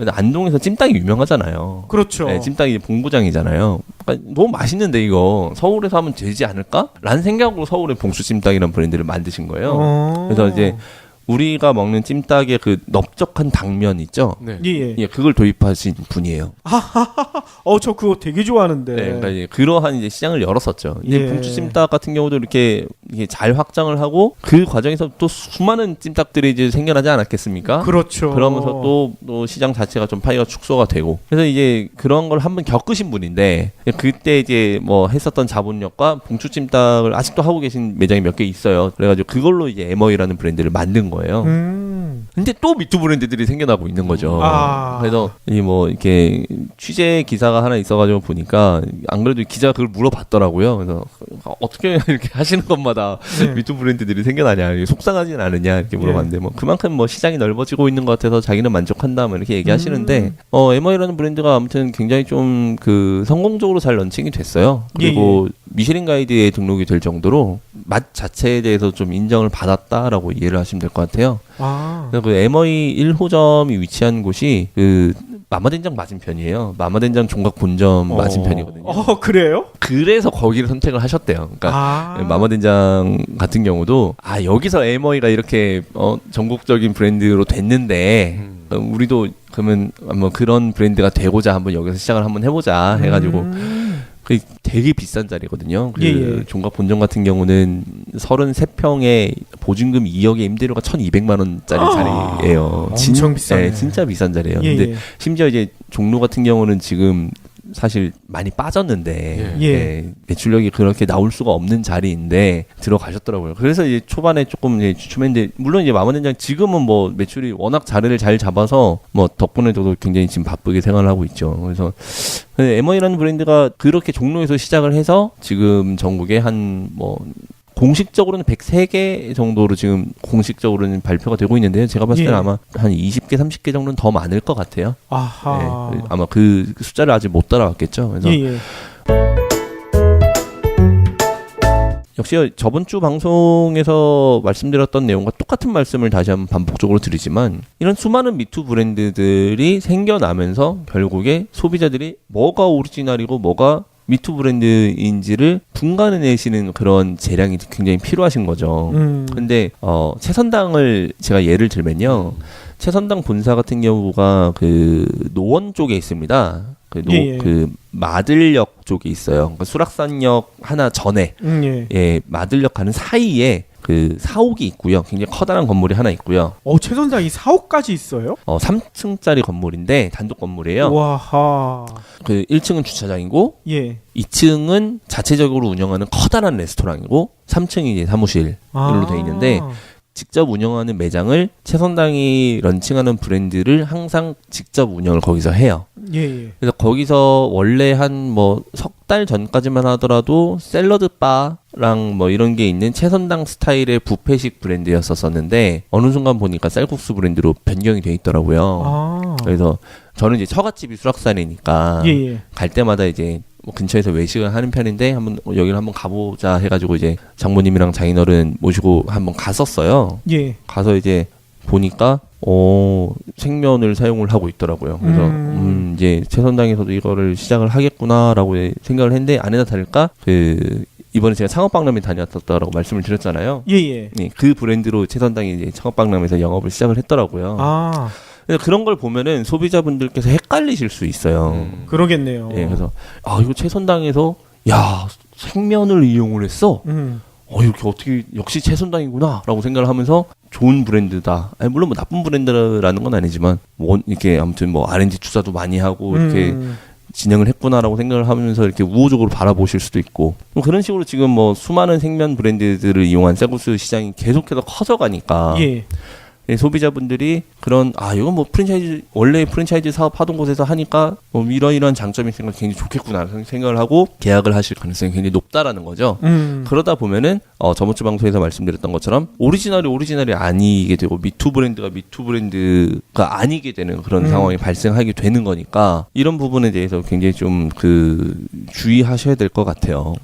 안동에서 찜닭이 유명하잖아요. 그렇죠. 네, 찜닭이 본고장이잖아요. 그러니까 너무 맛있는데 이거 서울에서 하면 되지 않을까? 라는 생각으로 서울의 봉수찜닭이라는 브랜드를 만드신 거예요. 그래서 이제 우리가 먹는 찜닭의 그 넓적한 당면 있죠? 네. 예. 예, 그걸 도입하신 분이에요. 저 그거 되게 좋아하는데. 네, 그러니까 이제 그러한 이제 시장을 열었었죠. 이제 예. 봉추 찜닭 같은 경우도 이렇게 잘 확장을 하고 그 과정에서 또 수많은 찜닭들이 이제 생겨나지 않았겠습니까? 그렇죠. 그러면서 또 시장 자체가 좀 파이가 축소가 되고 그래서 이제 그런 걸 한번 겪으신 분인데 그때 이제 뭐 했었던 자본력과 봉추 찜닭을 아직도 하고 계신 매장이 몇 개 있어요. 그래가지고 그걸로 이제 에머이라는 브랜드를 만든 거예요. 근데 또 미투 브랜드들이 생겨나고 있는 거죠. 그래서 이 뭐 이렇게 취재 기사가 하나 있어가지고 보니까 안 그래도 기자가 그걸 물어봤더라고요. 그래서 어떻게 이렇게 하시는 것마다 네. 미투 브랜드들이 생겨나냐, 속상하진 않으냐 이렇게 물어봤는데 뭐 그만큼 뭐 시장이 넓어지고 있는 것 같아서 자기는 만족한다 뭐 이렇게 얘기하시는데 에머이라는 브랜드가 아무튼 굉장히 좀 그 성공적으로 잘 런칭이 됐어요. 그리고 미쉐린 가이드에 등록이 될 정도로 맛 자체에 대해서 좀 인정을 받았다라고 이해를 하시면 될 것 같아요. 그래서 그 에머이 1호점이 위치한 곳이 그 마마된장 맞은편이에요. 마마된장 종각 본점 맞은편이거든요. 그래요? 그래서 거기를 선택을 하셨대요. 그러니까 마마된장 같은 경우도 여기서 에머이가 이렇게 전국적인 브랜드로 됐는데 우리도 그러면 뭐 그런 브랜드가 되고자 한번 여기서 시작을 한번 해보자 해가지고 그 되게 비싼 자리거든요. 그 종각 본점 같은 경우는 33평에 보증금 2억에 임대료가 1,200만 원짜리 자리예요. 엄청 비싸네. 네, 진짜 비싼 자리예요. 예, 근데 예. 심지어 이제 종로 같은 경우는 지금 사실 많이 빠졌는데 매출력이 그렇게 나올 수가 없는 자리인데 들어가셨더라고요. 그래서 이제 초반에 조금 이제 주춤했는데 물론 이제 마마된장 지금은 뭐 매출이 워낙 자리를 잘 잡아서 뭐 덕분에 저도 굉장히 지금 바쁘게 생활을 하고 있죠. 그래서 M1이라는 브랜드가 그렇게 종로에서 시작을 해서 지금 전국에 한 뭐 공식적으로는 103개 정도로 지금 공식적으로는 발표가 되고 있는데요. 제가 봤을 때는 아마 한 20개, 30개 정도는 더 많을 것 같아요. 네, 아마 그 숫자를 아직 못 따라왔겠죠. 그래서 역시 저번 주 방송에서 말씀드렸던 내용과 똑같은 말씀을 다시 한번 반복적으로 드리지만 이런 수많은 미투 브랜드들이 생겨나면서 결국에 소비자들이 뭐가 오리지널이고 뭐가 미투 브랜드인지를 분간해내시는 그런 재량이 굉장히 필요하신 거죠. 근데 채선당을 제가 예를 들면요. 채선당 본사 같은 경우가 그 노원 쪽에 있습니다. 그 마들역 쪽에 있어요. 그러니까 수락산역 하나 전에 마들역 가는 사이에 그 사옥이 있고요. 굉장히 커다란 건물이 하나 있고요. 최선장이 사옥까지 있어요? 3층짜리 건물인데 단독 건물이에요. 와하. 그 1층은 주차장이고 2층은 자체적으로 운영하는 커다란 레스토랑이고 3층이 이제 사무실로 돼 있는데 직접 운영하는 매장을 채선당이 런칭하는 브랜드를 항상 직접 운영을 거기서 해요. 그래서 거기서 원래 한 뭐 석 달 전까지만 하더라도 샐러드 바랑 뭐 이런 게 있는 채선당 스타일의 뷔페식 브랜드였었는데 어느 순간 보니까 쌀국수 브랜드로 변경이 돼 있더라고요. 그래서 저는 이제 처갓집이 수락산이니까 갈 때마다 이제 뭐 근처에서 외식을 하는 편인데 한번 여기를 한번 가보자 해가지고 이제 장모님이랑 장인어른 모시고 한번 갔었어요. 가서 이제 보니까 생면을 사용을 하고 있더라고요. 그래서 이제 채선당에서도 이거를 시작을 하겠구나라고 생각을 했는데 아니나 다를까 그 이번에 제가 창업박람회 다녔었다라고 말씀을 드렸잖아요. 그 브랜드로 채선당이 이제 창업박람회에서 영업을 시작을 했더라고요. 그래서 그런 걸 보면은 소비자분들께서 헷갈리실 수 있어요. 그러겠네요. 그래서 이거 채선당에서 생면을 이용을 했어. 이렇게 어떻게 역시 채선당이구나라고 생각을 하면서 좋은 브랜드다. 물론 뭐 나쁜 브랜드라는 건 아니지만 이렇게 아무튼 뭐 R&D 투자도 많이 하고 이렇게 진행을 했구나라고 생각을 하면서 이렇게 우호적으로 바라보실 수도 있고 그런 식으로 지금 뭐 수많은 생면 브랜드들을 이용한 쌀국수 시장이 계속해서 커져가니까 소비자분들이 그런 이건 뭐 프랜차이즈 원래 프랜차이즈 사업 하던 곳에서 하니까 뭐 이러이러한 장점이 있으니까 굉장히 좋겠구나 생각을 하고 계약을 하실 가능성이 굉장히 높다라는 거죠. 그러다 보면은 저번 주 방송에서 말씀드렸던 것처럼 오리지널이 아니게 되고 미투 브랜드가 아니게 되는 그런 상황이 발생하게 되는 거니까 이런 부분에 대해서 굉장히 좀 그 주의하셔야 될 것 같아요.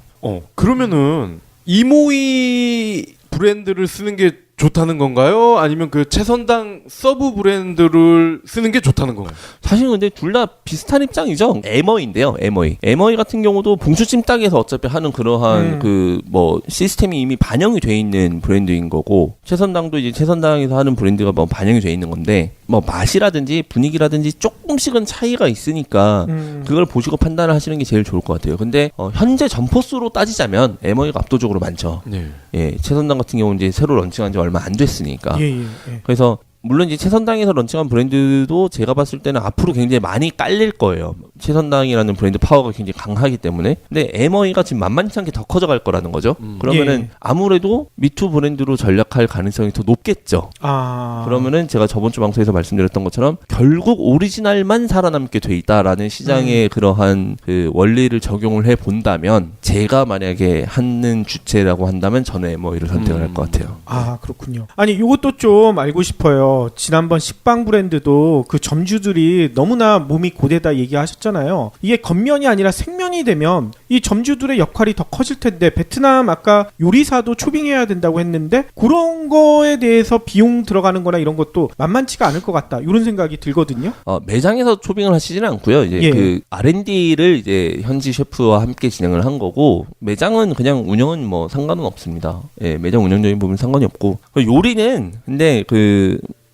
그러면은 이모이 브랜드를 쓰는 게 좋다는 건가요? 아니면 그 채선당 서브 브랜드를 쓰는 게 좋다는 건가요? 사실 근데 둘 다 비슷한 입장이죠. 에머인데요. 에머이 같은 경우도 봉수찜닭에서 어차피 하는 그러한 그 뭐 시스템이 이미 반영이 돼 있는 브랜드인 거고, 채선당도 이제 채선당에서 하는 브랜드가 뭐 반영이 돼 있는 건데, 뭐 맛이라든지 분위기라든지 조금씩은 차이가 있으니까 그걸 보시고 판단을 하시는 게 제일 좋을 것 같아요. 근데 현재 점포수로 따지자면 에머이가 압도적으로 많죠. 네. 예, 채선당 같은 경우는 이제 새로 런칭한 지 얼마 안 됐으니까. 예. 그래서 물론 이제 채선당에서 런칭한 브랜드도 제가 봤을 때는 앞으로 굉장히 많이 깔릴 거예요. 채선당이라는 브랜드 파워가 굉장히 강하기 때문에. 근데 에머이가 지금 만만치 않게 더 커져갈 거라는 거죠. 그러면은 예. 아무래도 미투 브랜드로 전략할 가능성이 더 높겠죠. 그러면은 제가 저번 주 방송에서 말씀드렸던 것처럼 결국 오리지널만 살아남게 돼 있다라는 시장의 그러한 그 원리를 적용을 해 본다면, 제가 만약에 하는 주체라고 한다면 저는 에머이를 선택을 할 것 같아요. 그렇군요. 아니, 이것도 좀 알고 싶어요. 지난번 식빵 브랜드도 그 점주들이 너무나 몸이 고되다 얘기하셨잖아요. 이게 겉면이 아니라 생면이 되면 이 점주들의 역할이 더 커질 텐데, 베트남 아까 요리사도 초빙해야 된다고 했는데 그런 거에 대해서 비용 들어가는 거나 이런 것도 만만치가 않을 것 같다, 이런 생각이 들거든요. 매장에서 초빙을 하시지는 않고요. 이제 예. 그 R&D를 이제 현지 셰프와 함께 진행을 한 거고, 매장은 그냥 운영은 뭐 상관은 없습니다. 예, 매장 운영적인 부분은 상관이 없고, 요리는 근데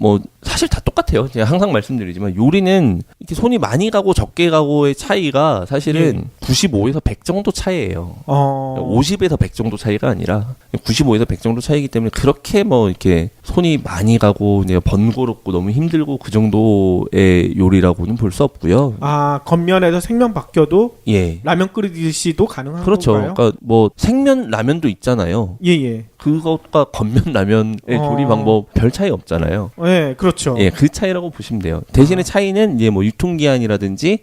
뭐 사실 다 똑같아요. 제가 항상 말씀드리지만 요리는 이렇게 손이 많이 가고 적게 가고의 차이가 사실은 95에서 100 정도 차이예요. 50에서 100 정도 차이가 아니라 95에서 100 정도 차이기 때문에 그렇게 뭐 이렇게 손이 많이 가고 번거롭고 너무 힘들고 그 정도의 요리라고는 볼 수 없고요. 겉면에서 생면 바뀌어도 예. 라면 끓이듯이도 가능한 그렇죠. 건가요? 그러니까 뭐 생면 라면도 있잖아요. 예. 그것과 겉면 라면의 조리 방법 별 차이 없잖아요. 네, 그렇죠. 예, 그 차이라고 보시면 돼요. 대신에 차이는 이제 뭐 유통기한이라든지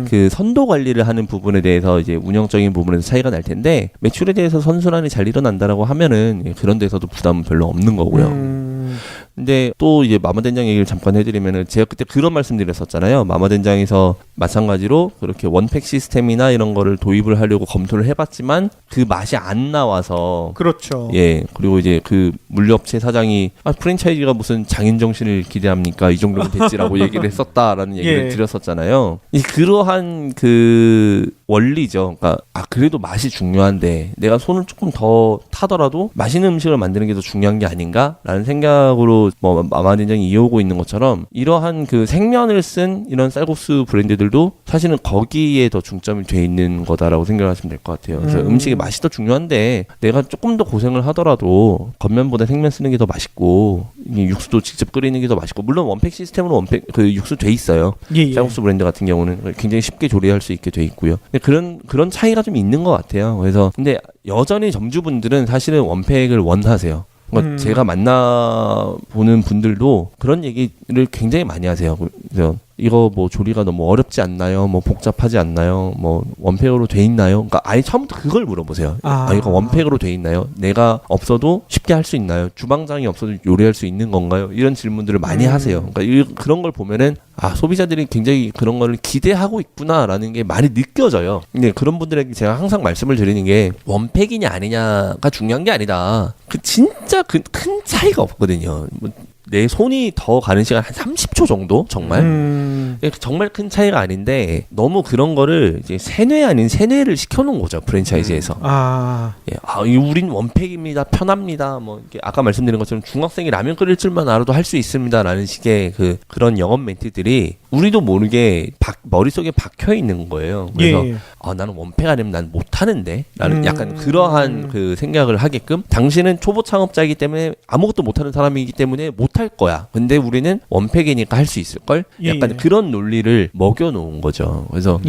그 선도 관리를 하는 부분에 대해서 이제 운영적인 부분에서 차이가 날 텐데, 매출에 대해서 선순환이 잘 일어난다라고 하면은 그런 데서도 부담은 별로 없는 거고요. 근데 또 이제 마마된장 얘기를 잠깐 해드리면은, 제가 그때 그런 말씀드렸었잖아요. 마마된장에서 마찬가지로 그렇게 원팩 시스템이나 이런 거를 도입을 하려고 검토를 해봤지만 그 맛이 안 나와서. 그렇죠. 예. 그리고 이제 그 물류업체 사장이 프랜차이즈가 무슨 장인 정신을 기대합니까? 이 정도면 됐지라고 얘기를 했었다라는 얘기를 드렸었잖아요. 그러한 그 원리죠. 그러니까 그래도 맛이 중요한데 내가 손을 조금 더 타더라도 맛있는 음식을 만드는 게 더 중요한 게 아닌가라는 생각으로 뭐 마마된장이 이어오고 있는 것처럼, 이러한 그 생면을 쓴 이런 쌀국수 브랜드들도 사실은 거기에 더 중점이 돼 있는 거다라고 생각하시면 될 것 같아요. 그래서 음식의 맛이 더 중요한데 내가 조금 더 고생을 하더라도 겉면보다 생면 쓰는 게 더 맛있고, 육수도 직접 끓이는 게 더 맛있고, 물론 원팩 시스템으로 원팩 그 육수 돼 있어요. 쌀국수 브랜드 같은 경우는 굉장히 쉽게 조리할 수 있게 돼 있고요. 근데 그런 차이가 좀 있는 것 같아요. 그래서 근데 여전히 점주분들은 사실은 원팩을 원하세요. 제가 만나보는 분들도 그런 얘기를 굉장히 많이 하세요. 그래서 이거 뭐 조리가 너무 어렵지 않나요? 뭐 복잡하지 않나요? 뭐 원팩으로 돼 있나요? 그러니까 아예 처음부터 그걸 물어보세요. 이거 원팩으로 돼 있나요? 내가 없어도 쉽게 할 수 있나요? 주방장이 없어도 요리할 수 있는 건가요? 이런 질문들을 많이 하세요. 그러니까 그런 걸 보면은 소비자들이 굉장히 그런 거를 기대하고 있구나라는 게 많이 느껴져요. 근데 그런 분들에게 제가 항상 말씀을 드리는 게, 원팩이냐 아니냐가 중요한 게 아니다. 진짜 큰 차이가 없거든요. 내 손이 더 가는 시간 한 30초 정도? 정말? 정말 큰 차이가 아닌데, 너무 그런 거를 이제 세뇌 아닌 세뇌를 시켜놓은 거죠, 프랜차이즈에서. 우린 원팩입니다, 편합니다, 뭐, 이렇게 아까 말씀드린 것처럼 중학생이 라면 끓일 줄만 알아도 할 수 있습니다, 라는 식의 그런 영업 멘트들이 우리도 모르게 머릿속에 박혀 있는 거예요. 그래서, 나는 원팩 아니면 난 못하는데? 라는 약간 그러한 그 생각을 하게끔, 당신은 초보 창업자이기 때문에 아무것도 못하는 사람이기 때문에 못할 거야. 근데 우리는 원팩이니까 할 수 있을걸? 약간 그런 논리를 먹여놓은 거죠. 그래서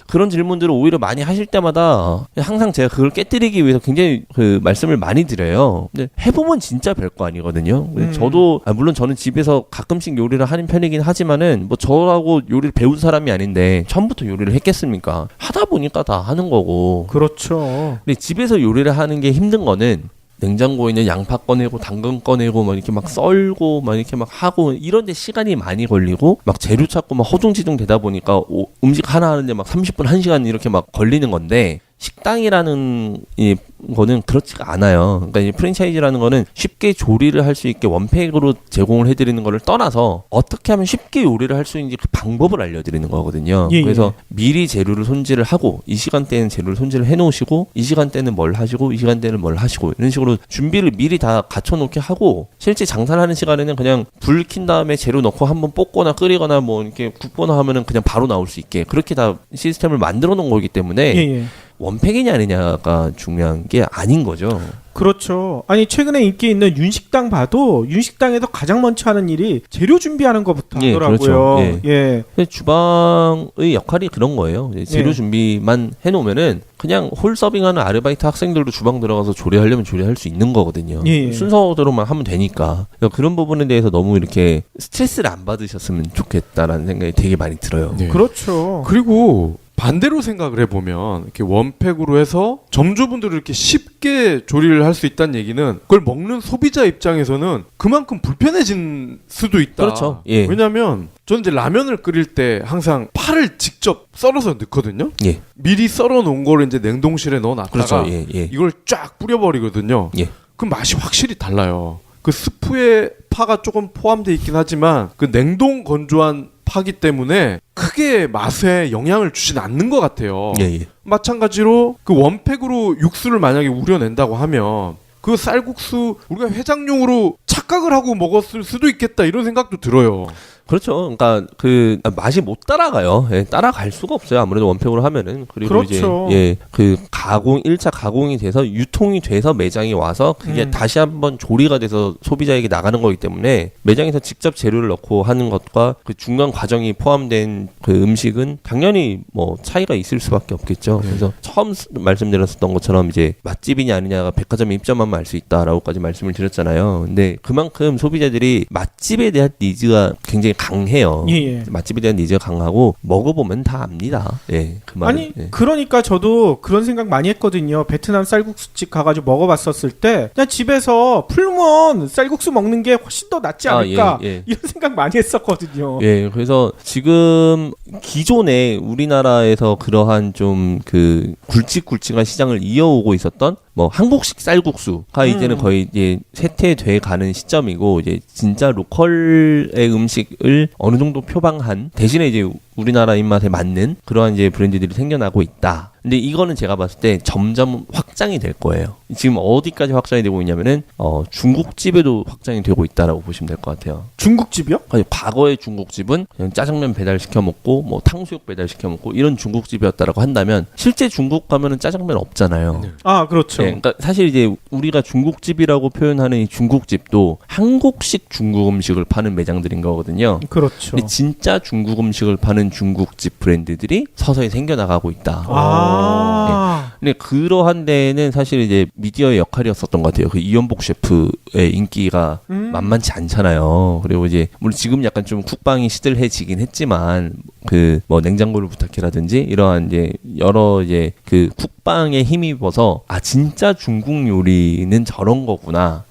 그런 질문들을 오히려 많이 하실 때마다 항상 제가 그걸 깨뜨리기 위해서 굉장히 그 말씀을 많이 드려요. 근데 해보면 진짜 별거 아니거든요. 저도 물론 저는 집에서 가끔씩 요리를 하는 편이긴 하지만은 뭐 저라고 요리를 배운 사람이 아닌데 처음부터 요리를 했겠습니까? 하다 보니까 다 하는 거고. 그렇죠. 근데 집에서 요리를 하는 게 힘든 거는, 냉장고에 있는 양파 꺼내고 당근 꺼내고 막 이렇게 막 썰고 막 이렇게 막 하고 이런 데 시간이 많이 걸리고, 막 재료 찾고 막 허둥지둥 되다 보니까 음식 하나 하는데 막 30분 1시간 이렇게 막 걸리는 건데, 식당이라는 이 거는 그렇지가 않아요. 그러니까 이 프랜차이즈라는 거는 쉽게 조리를 할 수 있게 원팩으로 제공을 해드리는 거를 떠나서 어떻게 하면 쉽게 요리를 할 수 있는지 그 방법을 알려드리는 거거든요. 예, 그래서 미리 재료를 손질을 하고 이 시간대에는 재료를 손질을 해놓으시고 이 시간대는 뭘 하시고 이 시간대는 뭘 하시고 이런 식으로 준비를 미리 다 갖춰놓게 하고 실제 장사를 하는 시간에는 그냥 불 킨 다음에 재료 넣고 한번 볶거나 끓이거나 뭐 이렇게 굽거나 하면은 그냥 바로 나올 수 있게 그렇게 다 시스템을 만들어 놓은 거기 때문에 예. 원팩이냐 아니냐가 중요한 게 아닌 거죠. 그렇죠. 아니 최근에 인기 있는 윤식당 봐도 윤식당에서 가장 먼저 하는 일이 재료 준비하는 것부터 예, 하더라고요. 그렇죠. 예. 근데 주방의 역할이 그런 거예요. 이제 재료 예. 준비만 해놓으면은 그냥 홀 서빙하는 아르바이트 학생들도 주방 들어가서 조리하려면 조리할 수 있는 거거든요. 예. 순서대로만 하면 되니까. 그러니까 그런 부분에 대해서 너무 이렇게 스트레스를 안 받으셨으면 좋겠다라는 생각이 되게 많이 들어요. 네. 그렇죠. 그리고 반대로 생각을 해보면 이렇게 원팩으로 해서 점주분들을 이렇게 쉽게 조리를 할 수 있다는 얘기는 그걸 먹는 소비자 입장에서는 그만큼 불편해진 수도 있다. 그렇죠. 예. 왜냐하면 저는 이제 라면을 끓일 때 항상 파를 직접 썰어서 넣거든요. 예. 미리 썰어 놓은 거를 이제 냉동실에 넣어놨다가 그렇죠. 예. 예. 이걸 쫙 뿌려버리거든요. 예. 그럼 맛이 확실히 달라요. 그 스프에 파가 조금 포함되어 있긴 하지만 그 냉동 건조한 파기 때문에 크게 맛에 영향을 주진 않는 것 같아요. 예. 예. 마찬가지로 그 원팩으로 육수를 만약에 우려낸다고 하면 그 쌀국수 우리가 회장용으로 착각을 하고 먹었을 수도 있겠다 이런 생각도 들어요. 그렇죠. 그러니까 그 맛이 못 따라가요. 예, 따라갈 수가 없어요. 아무래도 원팩으로 하면은. 그리고 그렇죠. 이제 예, 그 가공 1차 가공이 돼서 유통이 돼서 매장에 와서 그게 다시 한번 조리가 돼서 소비자에게 나가는 거기 때문에 매장에서 직접 재료를 넣고 하는 것과 그 중간 과정이 포함된 그 음식은 당연히 뭐 차이가 있을 수밖에 없겠죠. 그래서 처음 말씀드렸었던 것처럼 이제 맛집이냐 아니냐가 백화점에 입점하면 알 수 있다라고까지 말씀을 드렸잖아요. 근데 그만큼 소비자들이 맛집에 대한 니즈가 굉장히 강해요. 예. 맛집에 대한 니즈가 강하고 먹어보면 다 압니다. 예, 그 말은. 아니 예. 그러니까 저도 그런 생각 많이 했거든요. 베트남 쌀국수집 가가지고 먹어봤었을 때 그냥 집에서 풀무원 쌀국수 먹는 게 훨씬 더 낫지 않을까 예, 예. 이런 생각 많이 했었거든요. 예, 그래서 지금 기존에 우리나라에서 그러한 좀 그 굵직굵직한 시장을 이어오고 있었던 뭐 한국식 쌀국수가 이제는 거의 이제 쇠퇴돼 가는 시점이고 이제 진짜 로컬의 음식을 어느 정도 표방한 대신에 이제 우리나라 입맛에 맞는 그러한 이제 브랜드들이 생겨나고 있다. 근데 이거는 제가 봤을 때 점점 확장이 될 거예요. 지금 어디까지 확장이 되고 있냐면은 중국집에도 확장이 되고 있다라고 보시면 될 것 같아요. 중국집이요? 아니, 과거의 중국집은 그냥 짜장면 배달시켜 먹고 뭐 탕수육 배달시켜 먹고 이런 중국집이었다라고 한다면 실제 중국 가면은 짜장면 없잖아요. 아 그렇죠. 예, 그러니까 사실 이제 우리가 중국집이라고 표현하는 이 중국집도 한국식 중국 음식을 파는 매장들인 거거든요. 그렇죠. 근데 진짜 중국 음식을 파는 중국집 브랜드들이 서서히 생겨나가고 있다. 아. 근데 그러한 데에는 사실 이제 미디어의 역할이었었던 것 같아요. 그 이연복 셰프의 인기가 만만치 않잖아요. 그리고 이제 물론 지금 약간 좀 쿡방이 시들해지긴 했지만 그 뭐 냉장고를 부탁해라든지 이러한 이제 여러 이제 그 쿡방에 힘입어서 아 진짜 중국 요리는 저런 거구나.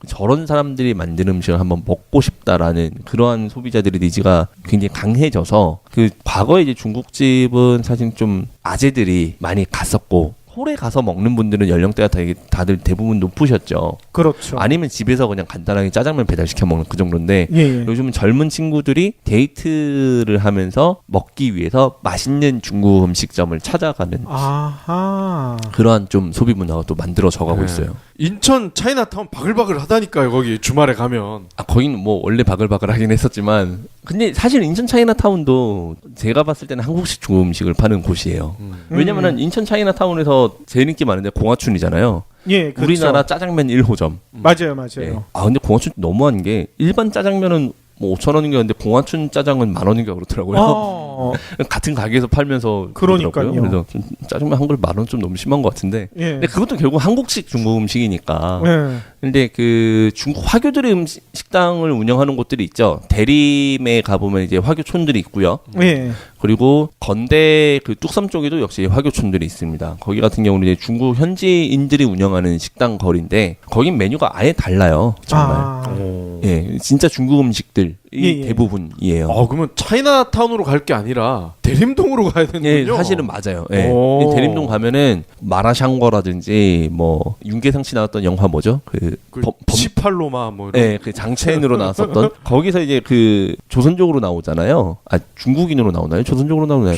저런 사람들이 만든 음식을 한번 먹고 싶다라는 그러한 소비자들의 니즈가 굉장히 강해져서 그 과거에 이제 중국집은 사실 좀 아재들이 많이 갔었고 홀에 가서 먹는 분들은 연령대가 되게 다들 대부분 높으셨죠. 그렇죠. 아니면 집에서 그냥 간단하게 짜장면 배달시켜 먹는 그 정도인데 예. 요즘은 젊은 친구들이 데이트를 하면서 먹기 위해서 맛있는 중국 음식점을 찾아가는 아하. 그러한 좀 소비 문화가 또 만들어져 가고 네. 있어요. 인천 차이나타운 바글바글 하다니까요. 거기 주말에 가면. 아, 거기는 뭐 원래 바글바글하긴 했었지만 근데 사실 인천 차이나타운도 제가 봤을 때는 한국식 중국 음식을 파는 곳이에요. 왜냐면은 인천 차이나타운에서 제일 인기 많은데 공화춘이잖아요. 예, 그렇죠. 우리나라 짜장면 1호점. 맞아요. 예. 아 근데 공화춘 너무한 게 일반 짜장면은 뭐 5,000원인가 하는데 공화춘 짜장은 10,000원인가 그렇더라고요. 같은 가게에서 팔면서 그러니까요. 그래서 좀 짜장면 한 그릇 10,000원 좀 너무 심한 것 같은데. 예. 근데 그것도 결국 한국식 중국 음식이니까. 예. 근데 그 중국 화교들의 식당을 운영하는 곳들이 있죠. 대림에 가보면 이제 화교촌들이 있고요. 예. 그리고 건대 그 뚝섬 쪽에도 역시 화교촌들이 있습니다. 거기 같은 경우는 이제 중국 현지인들이 운영하는 식당 거리인데 거긴 메뉴가 아예 달라요. 정말. 아. 예, 진짜 중국 음식들 예. 대부분이에요. 그러면 차이나타운으로 갈 게 아니라 대림동으로 가야 되는군요. 예, 사실은 맞아요. 예. 오. 이 대림동 가면은 마라샹궈라든지 뭐 윤계상 씨 나왔던 영화 뭐죠? 그 18로마 뭐 이런. 예, 그 장첸으로 나왔었던 거기서 이제 그 조선족으로 나오잖아요. 아, 중국인으로 나오나요? 조선족으로 나오나요?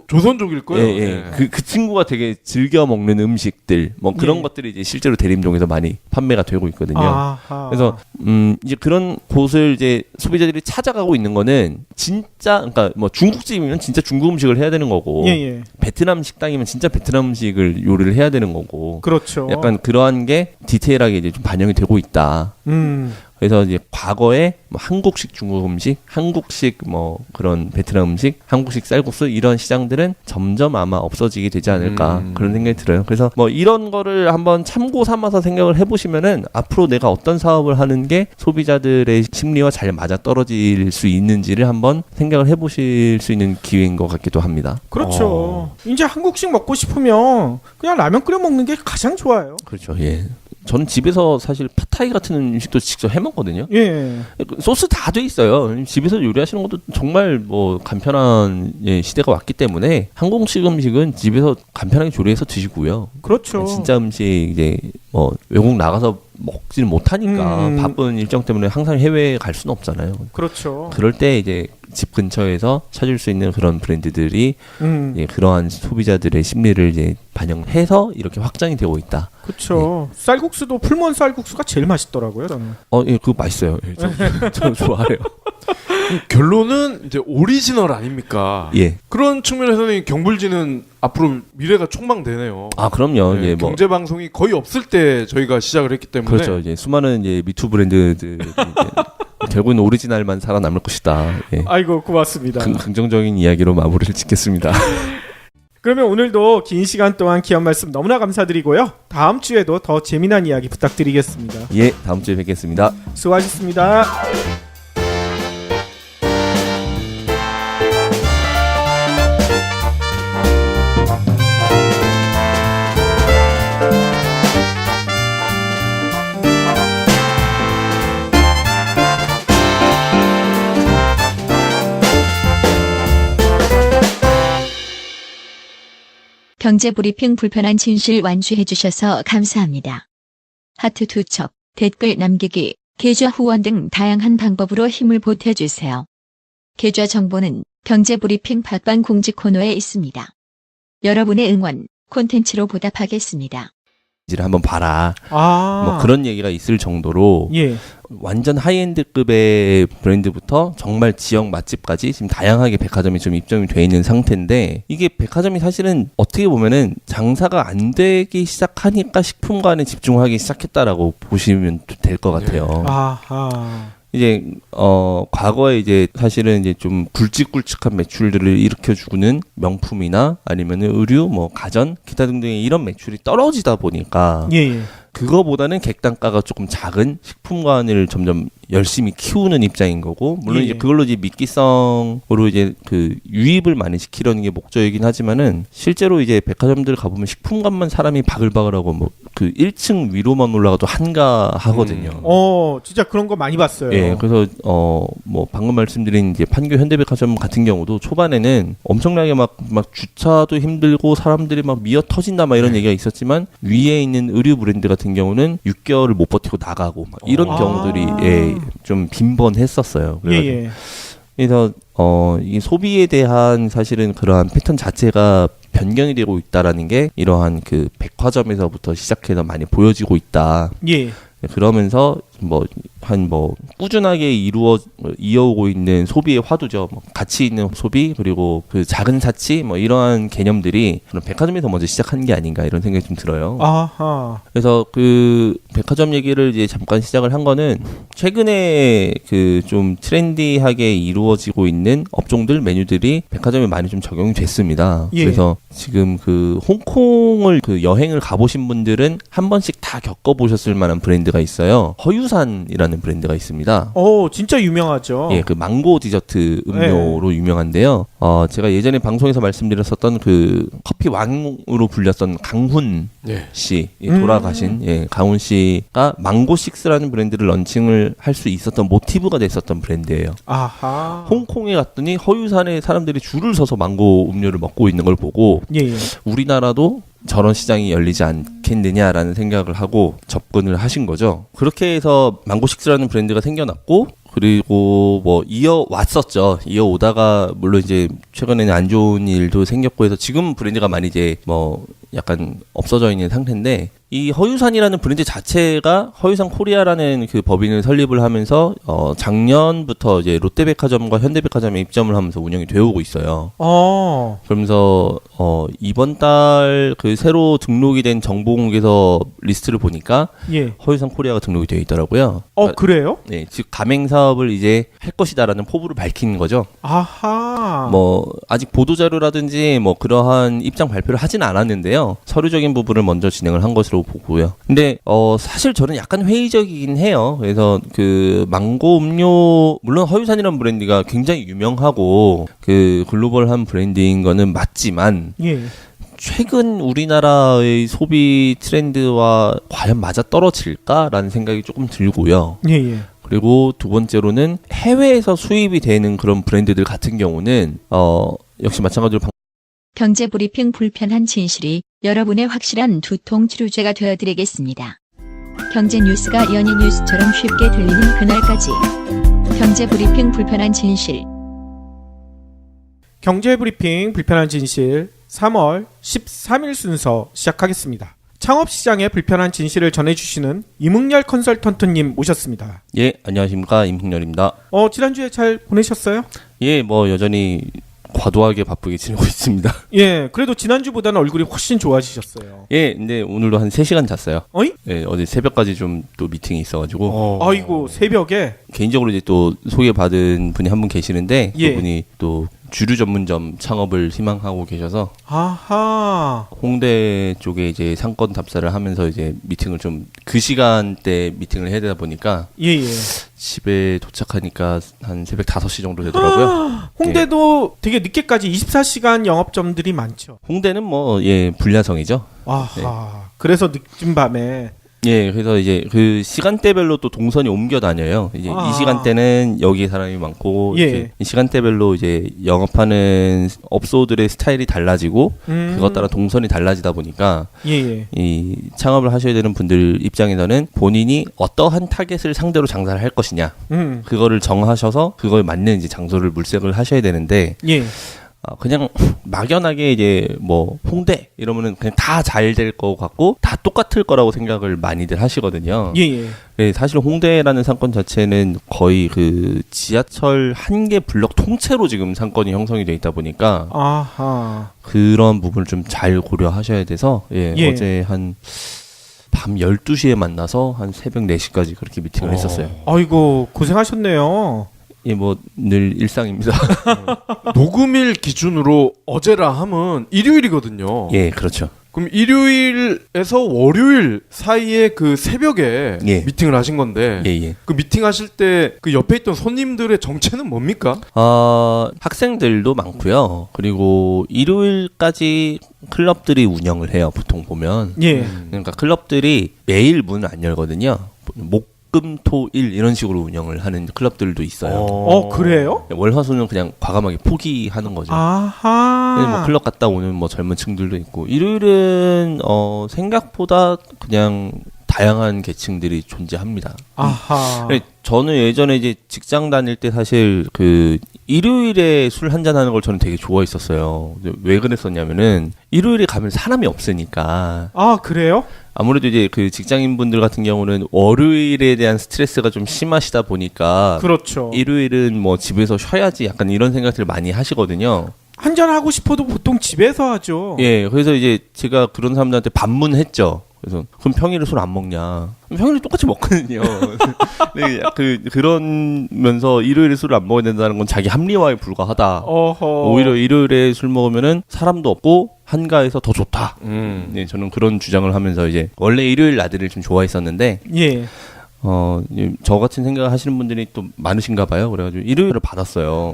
조선족일 거예요. 예, 예. 네. 그 친구가 되게 즐겨 먹는 음식들, 뭐 그런 예. 것들이 이제 실제로 대림동에서 많이 판매가 되고 있거든요. 아하. 그래서 이제 그런 곳을 이제 소비자들이 찾아가고 있는 거는 진짜, 그러니까 뭐 중국집이면 진짜 중국 음식을 해야 되는 거고, 예, 예. 베트남 식당이면 진짜 베트남 음식을 요리를 해야 되는 거고, 그렇죠. 약간 그러한 게 디테일하게 이제 좀 반영이 되고 있다. 그래서 이제 과거에 뭐 한국식 중국 음식, 한국식 뭐 그런 베트남 음식, 한국식 쌀국수 이런 시장들은 점점 아마 없어지게 되지 않을까 그런 생각이 들어요. 그래서 뭐 이런 거를 한번 참고 삼아서 생각을 해보시면은 앞으로 내가 어떤 사업을 하는 게 소비자들의 심리와 잘 맞아 떨어질 수 있는지를 한번 생각을 해보실 수 있는 기회인 것 같기도 합니다. 그렇죠. 이제 한국식 먹고 싶으면 그냥 라면 끓여 먹는 게 가장 좋아요. 그렇죠. 예. 저는 집에서 사실 팟타이 같은 음식도 직접 해 먹거든요. 예. 소스 다 돼 있어요. 집에서 요리하시는 것도 정말 뭐 간편한 시대가 왔기 때문에 한국식 음식은 집에서 간편하게 조리해서 드시고요. 그렇죠. 진짜 음식 이제 뭐 외국 나가서 먹지는 못하니까 바쁜 일정 때문에 항상 해외에 갈 수는 없잖아요. 그렇죠. 그럴 때 이제 집 근처에서 찾을 수 있는 그런 브랜드들이 예, 그러한 소비자들의 심리를 이제 반영해서 이렇게 확장이 되고 있다. 그렇죠. 쌀국수도 풀무원 쌀국수가 제일 맛있더라고요, 저는. 예, 그거 맛있어요. 예, 저는 좋아해요. 결론은 이제 오리지널 아닙니까? 예. 그런 측면에서는 경불지는 앞으로 미래가 촉망되네요. 아, 그럼요. 네, 예, 뭐 경제 방송이 거의 없을 때 저희가 시작을 했기 때문에 그렇죠. 이제 수많은 이제 미투 브랜드들이 이제 결국은 오리지널만 살아남을 것이다. 예. 아이고, 고맙습니다. 긍정적인 이야기로 마무리를 짓겠습니다. 그러면 오늘도 긴 시간 동안 귀한 말씀 너무나 감사드리고요. 다음 주에도 더 재미난 이야기 부탁드리겠습니다. 예, 다음 주에 뵙겠습니다. 수고하셨습니다. 경제브리핑 불편한 진실 완주해 주셔서 감사합니다. 하트 투척, 댓글 남기기, 계좌 후원 등 다양한 방법으로 힘을 보태주세요. 계좌 정보는 경제브리핑 팟빵 공지 코너에 있습니다. 여러분의 응원, 콘텐츠로 보답하겠습니다. 이제 한번 봐라. 아. 뭐 그런 얘기가 있을 정도로 예. 완전 하이엔드급의 브랜드부터 정말 지역 맛집까지 지금 다양하게 백화점이 좀 입점이 돼 있는 상태인데 이게 백화점이 사실은 어떻게 보면은 장사가 안 되기 시작하니까 식품관에 집중하기 시작했다라고 보시면 될 것 같아요. 아하. 이제 과거에 이제 사실은 이제 좀 굵직굵직한 매출들을 일으켜주는 명품이나 아니면은 의류, 뭐 가전, 기타 등등의 이런 매출이 떨어지다 보니까 예. 그거보다는 객단가가 조금 작은 식품관을 점점 열심히 키우는 입장인 거고 물론 예. 이제 그걸로 이제 미끼성으로 이제 그 유입을 많이 시키려는 게 목적이긴 하지만은 실제로 이제 백화점들 가보면 식품관만 사람이 바글바글하고 뭐 그 1층 위로만 올라가도 한가하거든요. 진짜 그런 거 많이 봤어요. 예, 그래서 뭐 방금 말씀드린 이제 판교 현대백화점 같은 경우도 초반에는 엄청나게 막 주차도 힘들고 사람들이 막 미어 터진다 막 이런 얘기가 있었지만 위에 있는 의류 브랜드 같은 경우는 6개월을 못 버티고 나가고 막 이런 경우들이 예, 좀 빈번했었어요. 예. 그래서 이 소비에 대한 사실은 그러한 패턴 자체가 변경이 되고 있다라는 게 이러한 그 백화점에서부터 시작해서 많이 보여지고 있다. 예. 그러면서 꾸준하게 이어오고 있는 소비의 화두죠. 뭐 가치 있는 소비 그리고 그 작은 사치 뭐 이러한 개념들이 그런 백화점에서 먼저 시작한 게 아닌가 이런 생각이 좀 들어요. 아하. 그래서 그 백화점 얘기를 이제 잠깐 시작을 한 거는 최근에 그 좀 트렌디하게 이루어지고 있는 업종들 메뉴들이 백화점에 많이 좀 적용이 됐습니다. 예. 그래서 지금 그 홍콩을 그 여행을 가보신 분들은 한 번씩 다 겪어보셨을 만한 브랜드가 있어요. 허유 허유산이라는 브랜드가 있습니다. 진짜 유명하죠. 예, 그 망고 디저트 음료로 유명한데요. 제가 예전에 방송에서 말씀드렸었던 그 커피 왕으로 불렸던 강훈 씨, 돌아가신 강훈 씨가 망고식스라는 브랜드를 런칭을 할 수 있었던 모티브가 됐었던 브랜드예요. 아하. 홍콩에 갔더니 허유산에 사람들이 줄을 서서 망고 음료를 먹고 있는 걸 보고 예. 우리나라도 저런 시장이 열리지 않겠느냐라는 생각을 하고 접근을 하신 거죠. 그렇게 해서 망고식스라는 브랜드가 생겨났고, 그리고 뭐 이어왔었죠. 이어오다가 물론 이제 최근에는 안 좋은 일도 생겼고 해서 지금 브랜드가 많이 이제 뭐 약간 없어져 있는 상태인데, 이 허유산이라는 브랜드 자체가 허유산 코리아라는 그 법인을 설립을 하면서 작년부터 이제 롯데백화점과 현대백화점에 입점을 하면서 운영이 되어 오고 있어요. 그러면서 이번 달 그 새로 등록이 된 정보공개서 리스트를 보니까 허유산 코리아가 등록이 되어 있더라고요. 그래요? 네, 즉 가맹 사업을 이제 할 것이다라는 포부를 밝힌 거죠. 아하. 뭐 아직 보도 자료라든지 뭐 그러한 입장 발표를 하진 않았는데요. 서류적인 부분을 먼저 진행을 한 것으로 보고요. 근데 사실 저는 약간 회의적이긴 해요. 그래서 그 망고 음료, 물론 허유산이라는 브랜드가 굉장히 유명하고 그 글로벌한 브랜드인 거는 맞지만 최근 우리나라의 소비 트렌드와 과연 맞아 떨어질까라는 생각이 조금 들고요. 그리고 두 번째로는 해외에서 수입이 되는 그런 브랜드들 같은 경우는 역시 마찬가지로 경제브리핑 불편한 진실이 여러분의 확실한 두통 치료제가 되어드리겠습니다. 경제 뉴스가 연예 뉴스처럼 쉽게 들리는 그날까지. 경제브리핑 불편한 진실. 경제브리핑 불편한 진실 3월 13일 순서 시작하겠습니다. 창업시장의 불편한 진실을 전해주시는 임흥렬 컨설턴트님 모셨습니다. 예, 안녕하십니까, 임흥렬입니다. 지난주에 잘 보내셨어요? 예, 뭐 여전히 과도하게 바쁘게 지내고 있습니다. 예, 그래도 지난주보다는 얼굴이 훨씬 좋아지셨어요. 예, 근데 오늘도 한 3시간 잤어요. 어이? 예, 어제 새벽까지 좀 또 미팅이 있어가지고. 아이고, 새벽에? 개인적으로 이제 또 소개받은 분이 한 분 계시는데, 예. 그분이 또 주류 전문점 창업을 희망하고 계셔서 아하. 홍대 쪽에 이제 상권 답사를 하면서 이제 미팅을 좀 그 시간대 미팅을 해야 되다 보니까 집에 도착하니까 한 새벽 5시 정도 되더라고요. 홍대도 되게 늦게까지 24시간 영업점들이 많죠. 홍대는 뭐 불야성이죠. 아하. 네. 그래서 늦은 밤에 예, 그래서 이제 그 시간대별로 또 동선이 옮겨 다녀요. 이제 이 시간대는 여기에 사람이 많고, 이제 이 시간대별로 이제 영업하는 업소들의 스타일이 달라지고, 그것 따라 동선이 달라지다 보니까, 이 창업을 하셔야 되는 분들 입장에서는 본인이 어떠한 타겟을 상대로 장사를 할 것이냐, 그거를 정하셔서 그거에 맞는 이제 장소를 물색을 하셔야 되는데, 그냥 막연하게 이제 뭐 홍대 이러면은 그냥 다 잘 될 것 같고 다 똑같을 거라고 생각을 많이들 하시거든요. 네, 사실 홍대라는 상권 자체는 거의 그 지하철 한 개 블럭 통째로 지금 상권이 형성이 돼 있다 보니까 그런 부분을 좀 잘 고려하셔야 돼서 어제 한 밤 12시에 만나서 한 새벽 4시까지 그렇게 미팅을 했었어요. 아이고, 고생하셨네요. 예, 뭐 늘 일상입니다. 녹음일 기준으로 어제라 하면 일요일이거든요. 예, 그렇죠. 그럼 일요일에서 월요일 사이에 그 새벽에 미팅을 하신 건데 그 미팅 하실 때 그 옆에 있던 손님들의 정체는 뭡니까? 학생들도 많고요. 그리고 일요일까지 클럽들이 운영을 해요. 보통 보면. 그러니까 클럽들이 매일 문을 안 열거든요. 금토일 이런 식으로 운영을 하는 클럽들도 있어요. 그래요? 월화수는 그냥 과감하게 포기하는 거죠. 뭐 클럽 갔다 오는 뭐 젊은 층들도 있고, 일요일은 생각보다 그냥 다양한 계층들이 존재합니다. 저는 예전에 이제 직장 다닐 때 사실 그 일요일에 술 한잔 하는 걸 저는 되게 좋아했었어요. 왜 그랬었냐면은 일요일에 가면 사람이 없으니까. 그래요? 아무래도 이제 그 직장인분들 같은 경우는 월요일에 대한 스트레스가 좀 심하시다 보니까 그렇죠. 일요일은 뭐 집에서 쉬어야지 약간 이런 생각들을 많이 하시거든요. 한잔 하고 싶어도 보통 집에서 하죠. 예, 그래서 이제 제가 그런 사람들한테 반문했죠. 그래서 그럼 평일에 술 안 먹냐? 평일에 똑같이 먹거든요. 네, 그러면서 일요일에 술을 안 먹어야 된다는 건 자기 합리화에 불과하다. 오히려 일요일에 술 먹으면은 사람도 없고 한가해서 더 좋다. 네, 저는 그런 주장을 하면서 이제 원래 일요일 나들이를 좀 좋아했었는데 저 같은 생각을 하시는 분들이 또 많으신가 봐요. 그래가지고 일요일을 받았어요.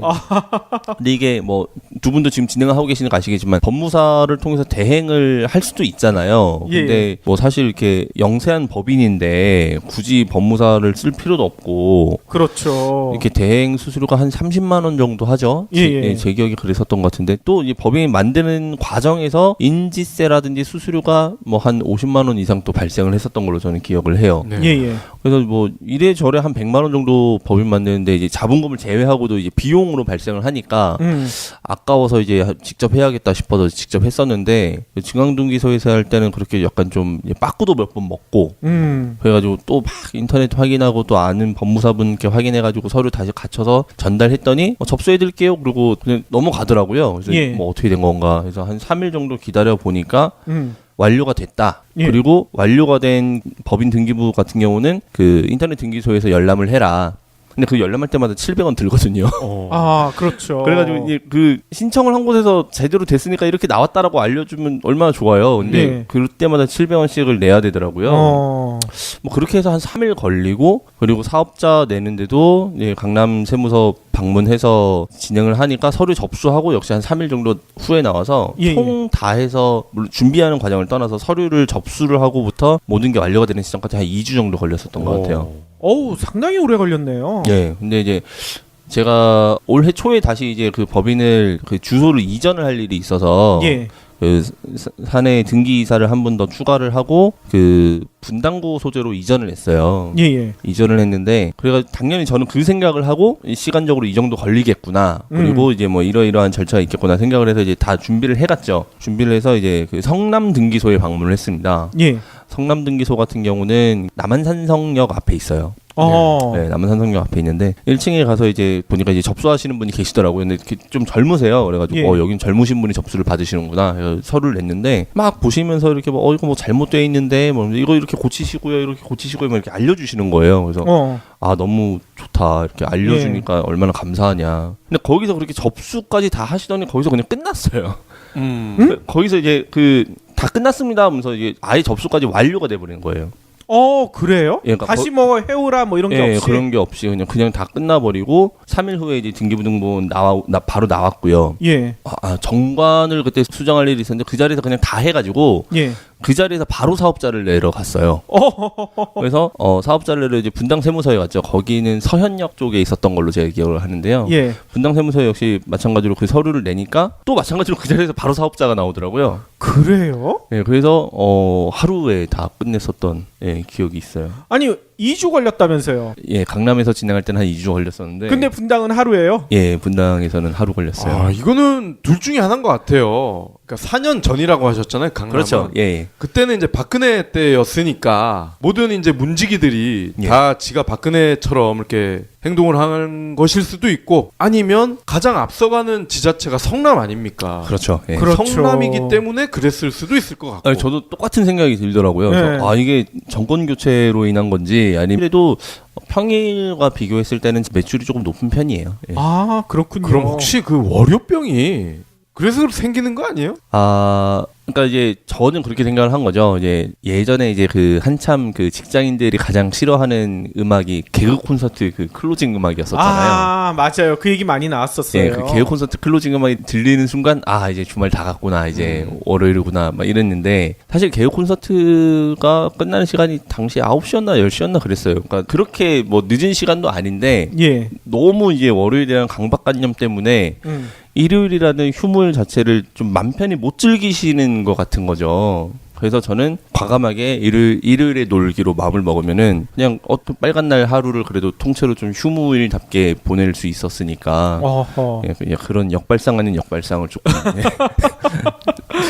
근데 이게 뭐 두 분도 지금 진행을 하고 계시는 거 아시겠지만 법무사를 통해서 대행을 할 수도 있잖아요. 예. 근데 뭐 사실 이렇게 영세한 법인인데 굳이 법무사를 쓸 필요도 없고 그렇죠. 이렇게 대행 수수료가 한 30만 원 정도 하죠. 예. 제 기억이 그랬었던 것 같은데 또 이 법인 만드는 과정에서 인지세라든지 수수료가 뭐 한 50만 원 이상 또 발생을 했었던 걸로 저는 기억을 해요. 네. 예. 그래서 뭐 이래저래 한 100만 원 정도 법인 만드는데 이제 자본금을 제외하고도 이제 비용으로 발생을 하니까 아까워서 이제 직접 해야겠다 싶어서 직접 했었는데 중앙등기소에서 할 때는 그렇게 약간 좀 빠꾸도 몇 번 먹고 그래가지고 또 막 인터넷 확인하고 또 아는 법무사분께 확인해가지고 서류 다시 갖춰서 전달했더니 접수해드릴게요. 그리고 그냥 넘어가더라고요. 그래서 예. 뭐 어떻게 된 건가 해서 한 3일 정도 기다려 보니까 완료가 됐다. 예. 그리고 완료가 된 법인 등기부 같은 경우는 그 인터넷 등기소에서 열람을 해라. 근데 그 열람할 때마다 700원 들거든요. 아, 그렇죠. 그래가지고 이제 그 신청을 한 곳에서 제대로 됐으니까 이렇게 나왔다라고 알려주면 얼마나 좋아요. 근데 예. 그럴 때마다 700원씩을 내야 되더라고요. 뭐 그렇게 해서 한 3일 걸리고 그리고 사업자 내는데도 강남 세무서 방문해서 진행을 하니까 서류 접수하고 역시 한 3일 정도 후에 나와서 예. 총 다 해서 물론 준비하는 과정을 떠나서 서류를 접수를 하고부터 모든 게 완료가 되는 시점까지 한 2주 정도 걸렸었던 것 같아요. 어우, 상당히 오래 걸렸네요. 예. 근데 이제 제가 올해 초에 다시 이제 그 법인을 그 주소를 이전을 할 일이 있어서 예. 그 사내 등기이사를 한 번 더 추가를 하고 그 분당구 소재로 이전을 했어요. 예. 이전을 했는데 그래가 당연히 저는 그 생각을 하고 시간적으로 이 정도 걸리겠구나. 그리고 이제 뭐 이러이러한 절차가 있겠구나 생각을 해서 이제 다 준비를 해갔죠. 준비를 해서 이제 그 성남 등기소에 방문을 했습니다. 예. 성남 등기소 같은 경우는 남한산성역 앞에 있어요. 네, 남한산성역 앞에 있는데 1층에 가서 이제 보니까 이제 접수하시는 분이 계시더라고요. 근데 좀 젊으세요. 그래가지고 예. 여긴 젊으신 분이 접수를 받으시는구나. 그래서 서류를 냈는데 막 보시면서 이렇게 뭐 이거 뭐 잘못되어 있는데 뭐 이거 이렇게 고치시고요, 이렇게 고치시고요, 뭐 이렇게 알려주시는 거예요. 그래서 아 너무 좋다 이렇게 알려주니까 얼마나 감사하냐. 근데 거기서 그렇게 접수까지 다 하시더니 거기서 그냥 끝났어요. 거기서 이제 그 다 끝났습니다 하면서 이제 아예 접수까지 완료가 돼버리는 거예요. 그래요? 예, 그러니까 다시 뭐 해오라 뭐 이런 게 없이? 그런 게 없이 그냥 다 끝나버리고 3일 후에 이제 등기부 등본 바로 나왔고요. 예. 정관을 그때 수정할 일이 있었는데 그 자리에서 그냥 다 해가지고 예. 그 자리에서 바로 사업자를 내러 갔어요. 그래서 사업자를 내러 이제 분당 세무서에 갔죠. 거기는 서현역 쪽에 있었던 걸로 제가 기억을 하는데요. 예. 분당 세무서 역시 마찬가지로 그 서류를 내니까 또 마찬가지로 그 자리에서 바로 사업자가 나오더라고요. 그래요? 예, 그래서 하루에 다 끝냈었던 기억이 있어요. 아니 2주 걸렸다면서요? 예, 강남에서 진행할 때는 한 2주 걸렸었는데. 근데 분당은 하루예요? 예, 분당에서는 하루 걸렸어요. 아, 이거는 둘 중에 하나인 것 같아요. 그러니까 4년 전이라고 하셨잖아요, 강남은. 그렇죠. 예. 그때는 이제 박근혜 때였으니까 모든 이제 문지기들이 예. 다 지가 박근혜처럼 이렇게 행동을 한 것일 수도 있고 아니면 가장 앞서가는 지자체가 성남 아닙니까? 그렇죠. 예. 그렇죠. 성남이기 때문에 그랬을 수도 있을 것 같고. 아니, 저도 똑같은 생각이 들더라고요. 그래서 이게 정권 교체로 인한 건지 아니면 그래도 평일과 비교했을 때는 매출이 조금 높은 편이에요. 예. 아, 그렇군요. 그럼 혹시 그 월요병이 그래서 생기는 거 아니에요? 그러니까 이제 저는 그렇게 생각을 한 거죠. 이제 예전에 이제 그 한참 그 직장인들이 가장 싫어하는 음악이 개그 콘서트 그 클로징 음악이었었잖아요. 아, 맞아요. 그 얘기 많이 나왔었어요. 예, 그 개그 콘서트 클로징 음악이 들리는 순간 이제 주말 다 갔구나. 이제 월요일이구나. 막 이랬는데 사실 개그 콘서트가 끝나는 시간이 당시 9시였나 10시였나 그랬어요. 그러니까 그렇게 뭐 늦은 시간도 아닌데 예. 너무 이제 월요일이라는 강박관념 때문에 일요일이라는 휴물 자체를 좀 맘 편히 못 즐기시는 것 같은 거죠. 그래서 저는 과감하게 일요일에 놀기로 마음을 먹으면은 그냥 빨간 날 하루를 그래도 통째로 좀 휴무일답게 보낼 수 있었으니까 그런 역발상 아닌 역발상을 조금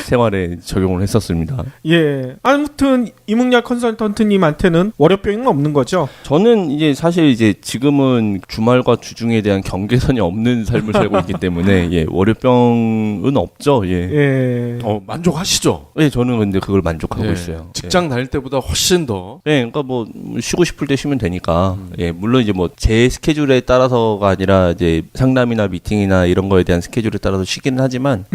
생활에 적용을 했었습니다. 예. 아무튼 이문열 컨설턴트님한테는 월요병은 없는 거죠? 저는 이제 사실 이제 지금은 주말과 주중에 대한 경계선이 없는 삶을 살고 있기 때문에 월요병은 없죠. 예. 만족하시죠? 예, 저는 근데 그걸 만족하고 예. 있어요. 직장 다닐 때보다 훨씬 더. 예, 그러니까 뭐 쉬고 싶을 때 쉬면 되니까. 예, 물론 이제 뭐 제 스케줄에 따라서가 아니라 이제 상담이나 미팅이나 이런 거에 대한 스케줄에 따라서 쉬기는 하지만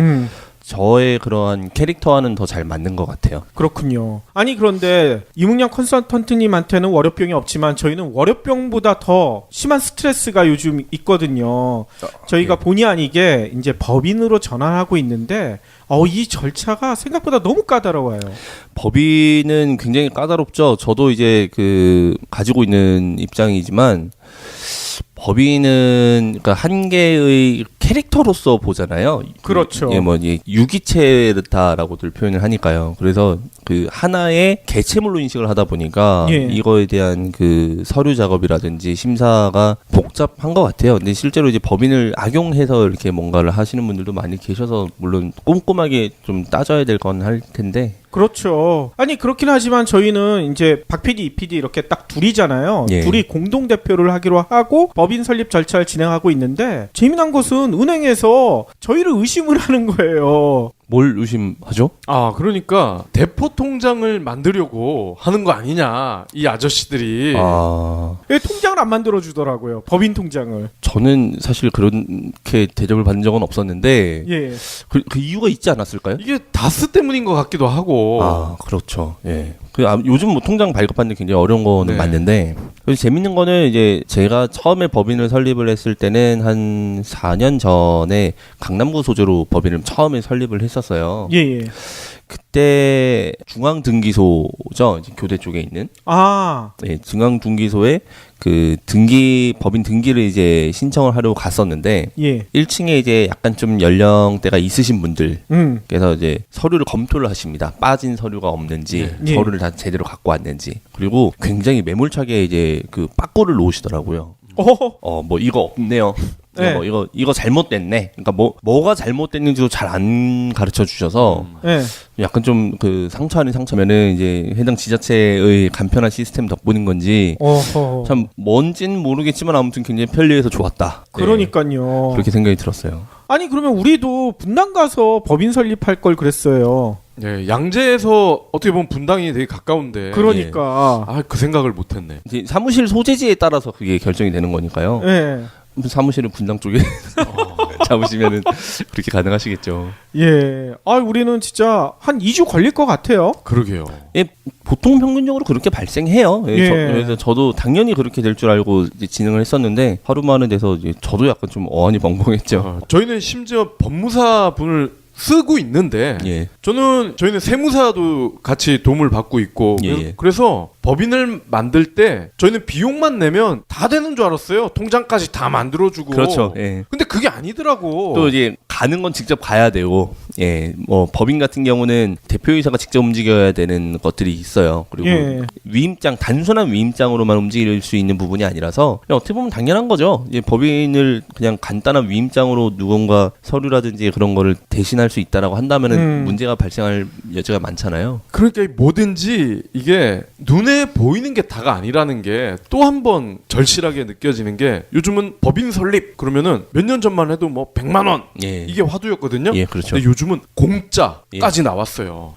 저의 그러한 캐릭터와는 더 잘 맞는 것 같아요. 그렇군요. 아니 그런데 이문영 컨설턴트님한테는 월요병이 없지만 저희는 월요병보다 더 심한 스트레스가 요즘 있거든요. 저희가 본의 아니게 이제 법인으로 전환하고 있는데 이 절차가 생각보다 너무 까다로워요. 법인은 굉장히 까다롭죠. 저도 이제 가지고 있는 입장이지만 법인은 그러니까 한 개의 캐릭터로서 보잖아요. 그렇죠. 유기체다라고들 표현을 하니까요. 그래서 하나의 개체물로 인식을 하다 보니까 이거에 대한 서류 작업이라든지 심사가 복잡한 것 같아요. 근데 실제로 이제 법인을 악용해서 이렇게 뭔가를 하시는 분들도 많이 계셔서 물론 꼼꼼하게 좀 따져야 될 건 할 텐데. 그렇죠. 아니 그렇긴 하지만 저희는 이제 박 PD, 이 PD 이렇게 딱 둘이잖아요. 둘이 공동 대표를 하기로 하고 법인 설립 절차를 진행하고 있는데 재미난 것은 은행에서 저희를 의심을 하는 거예요. 뭘 의심하죠? 그러니까 대포 통장을 만들려고 하는 거 아니냐 이 아저씨들이. 왜 통장을 안 만들어 주더라고요. 법인 통장을. 저는 사실 그렇게 대접을 받은 적은 없었는데 그 이유가 있지 않았을까요? 이게 다스 때문인 것 같기도 하고. 그렇죠. 예. 요즘 뭐 통장 발급하는 게 굉장히 어려운 거는 맞는데 재밌는 거는 이제 제가 처음에 법인을 설립을 했을 때는 한 4년 전에 강남구 소재로 법인을 처음에 설립을 했었어요. 그때 중앙등기소죠. 이제 교대 쪽에 있는. 중앙등기소에 법인 등기를 이제 신청을 하려고 갔었는데 1층에 이제 약간 좀 연령대가 있으신 분들 그래서 이제 서류를 검토를 하십니다. 빠진 서류가 없는지 서류를 다 제대로 갖고 왔는지 그리고 굉장히 매몰차게 이제 빠꾸를 놓으시더라고요. 뭐 이거 없네요. 이거 잘못됐네. 그러니까 뭐가 잘못됐는지도 잘 안 가르쳐 주셔서 약간 좀 상처 아닌 상처면은 이제 해당 지자체의 간편한 시스템 덕분인 건지 참 뭔진 모르겠지만 아무튼 굉장히 편리해서 좋았다. 그러니까요. 그렇게 생각이 들었어요. 아니 그러면 우리도 분당 가서 법인 설립할 걸 그랬어요. 양재에서 어떻게 보면 분당이 되게 가까운데. 그러니까. 그 생각을 못했네. 이제 사무실 소재지에 따라서 그게 결정이 되는 거니까요. 사무실은 분당 쪽에 잡으시면은 그렇게 가능하시겠죠. 우리는 진짜 한 2주 걸릴 것 같아요. 그러게요. 보통 평균적으로 그렇게 발생해요. 그래서 저도 당연히 그렇게 될 줄 알고 이제 진행을 했었는데 하루 만에 돼서 이제 저도 약간 좀 어안이 벙벙했죠. 저희는 심지어 법무사 분을 쓰고 있는데 저희는 세무사도 같이 도움을 받고 있고 그래서 법인을 만들 때 저희는 비용만 내면 다 되는 줄 알았어요. 통장까지 다 만들어주고. 그렇죠. 근데 그게 아니더라고. 또 이제 가는 건 직접 가야 되고, 뭐 법인 같은 경우는 대표이사가 직접 움직여야 되는 것들이 있어요. 그리고 위임장, 단순한 위임장으로만 움직일 수 있는 부분이 아니라서 그냥 어떻게 보면 당연한 거죠. 이제 법인을 그냥 간단한 위임장으로 누군가 서류라든지 그런 거를 대신할 수 있다라고 한다면은 문제가 발생할 여지가 많잖아요. 그러니까 뭐든지 이게 눈에 보이는 게 다가 아니라는 게 또 한 번 절실하게 느껴지는 게 요즘은 법인 설립 그러면은 몇 년 전만 해도 뭐 100만 원 이게 화두였거든요. 그렇죠. 근데 요즘은 공짜까지 나왔어요.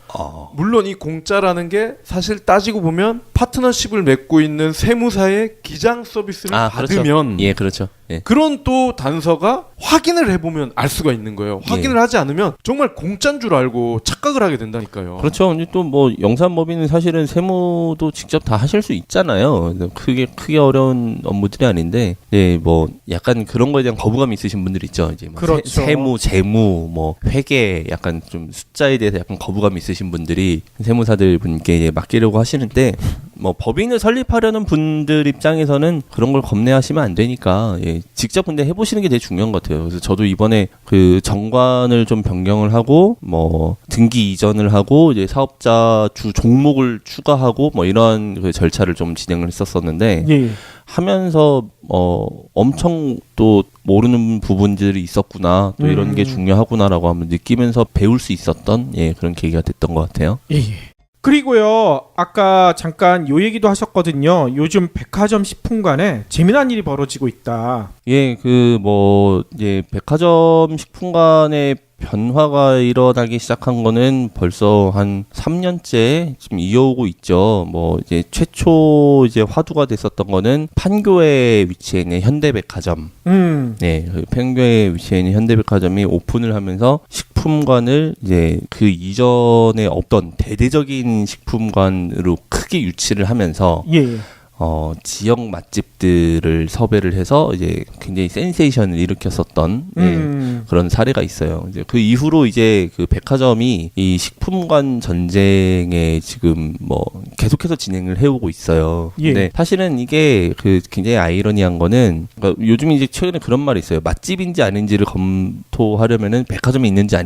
물론 이 공짜라는 게 사실 따지고 보면 파트너십을 맺고 있는 세무사의 기장 서비스를 받으면 그렇죠. 그런 또 단서가 확인을 해보면 알 수가 있는 거예요. 확인을 하지 않으면 정말 공짜인 줄 알고 착각을 하게 된다니까요. 그렇죠. 근데 또 뭐 영산법인은 사실은 세무도 직접 다 하실 수 있잖아요. 크게 어려운 업무들이 아닌데, 뭐 약간 그런 거에 대한 거부감이 있으신 분들 있죠. 이제 뭐 그렇죠. 세무, 재무, 뭐 회계, 약간 좀 숫자에 대해서 약간 거부감이 있으신 분들이 세무사들 분께 이제 맡기려고 하시는데, 뭐 법인을 설립하려는 분들 입장에서는 그런 걸 겁내하시면 안 되니까 직접 근데 해보시는 게 되게 중요한 것 같아요. 그래서 저도 이번에 정관을 좀 변경을 하고 뭐 등기 이전을 하고 이제 사업자 주 종목을 추가하고 뭐 이런 그 절차를 좀 진행을 했었었는데 하면서 엄청 또 모르는 부분들이 있었구나 또 이런 게 중요하구나라고 한번 느끼면서 배울 수 있었던 그런 계기가 됐던 것 같아요. 그리고요, 아까 잠깐 요 얘기도 하셨거든요. 요즘 백화점 식품관에 재미난 일이 벌어지고 있다. 백화점 식품관에 변화가 일어나기 시작한 거는 벌써 한 3년째 지금 이어오고 있죠. 뭐 이제 최초 이제 화두가 됐었던 거는 판교에 위치해 있는 현대백화점. 판교에 위치해 있는 현대백화점이 오픈을 하면서 식품 식품관을 이제 그 이전에 없던 대대적인 식품관으로 크게 유치를 하면서 예. 지역 맛집들을 섭외를 해서 이제 굉장히 센세이션을 일으켰었던 그런 사례가 있어요. 이제 그 이후로 이제 그 백화점이 이 식품관 전쟁에 지금 뭐 계속해서 진행을 해오고 있어요. 예. 근데 사실은 이게 그 굉장히 아이러니한 거는 그러니까 요즘 이제 최근에 그런 말이 있어요. 맛집인지 아닌지를 검토하려면은 백화점에 있는지 아닌지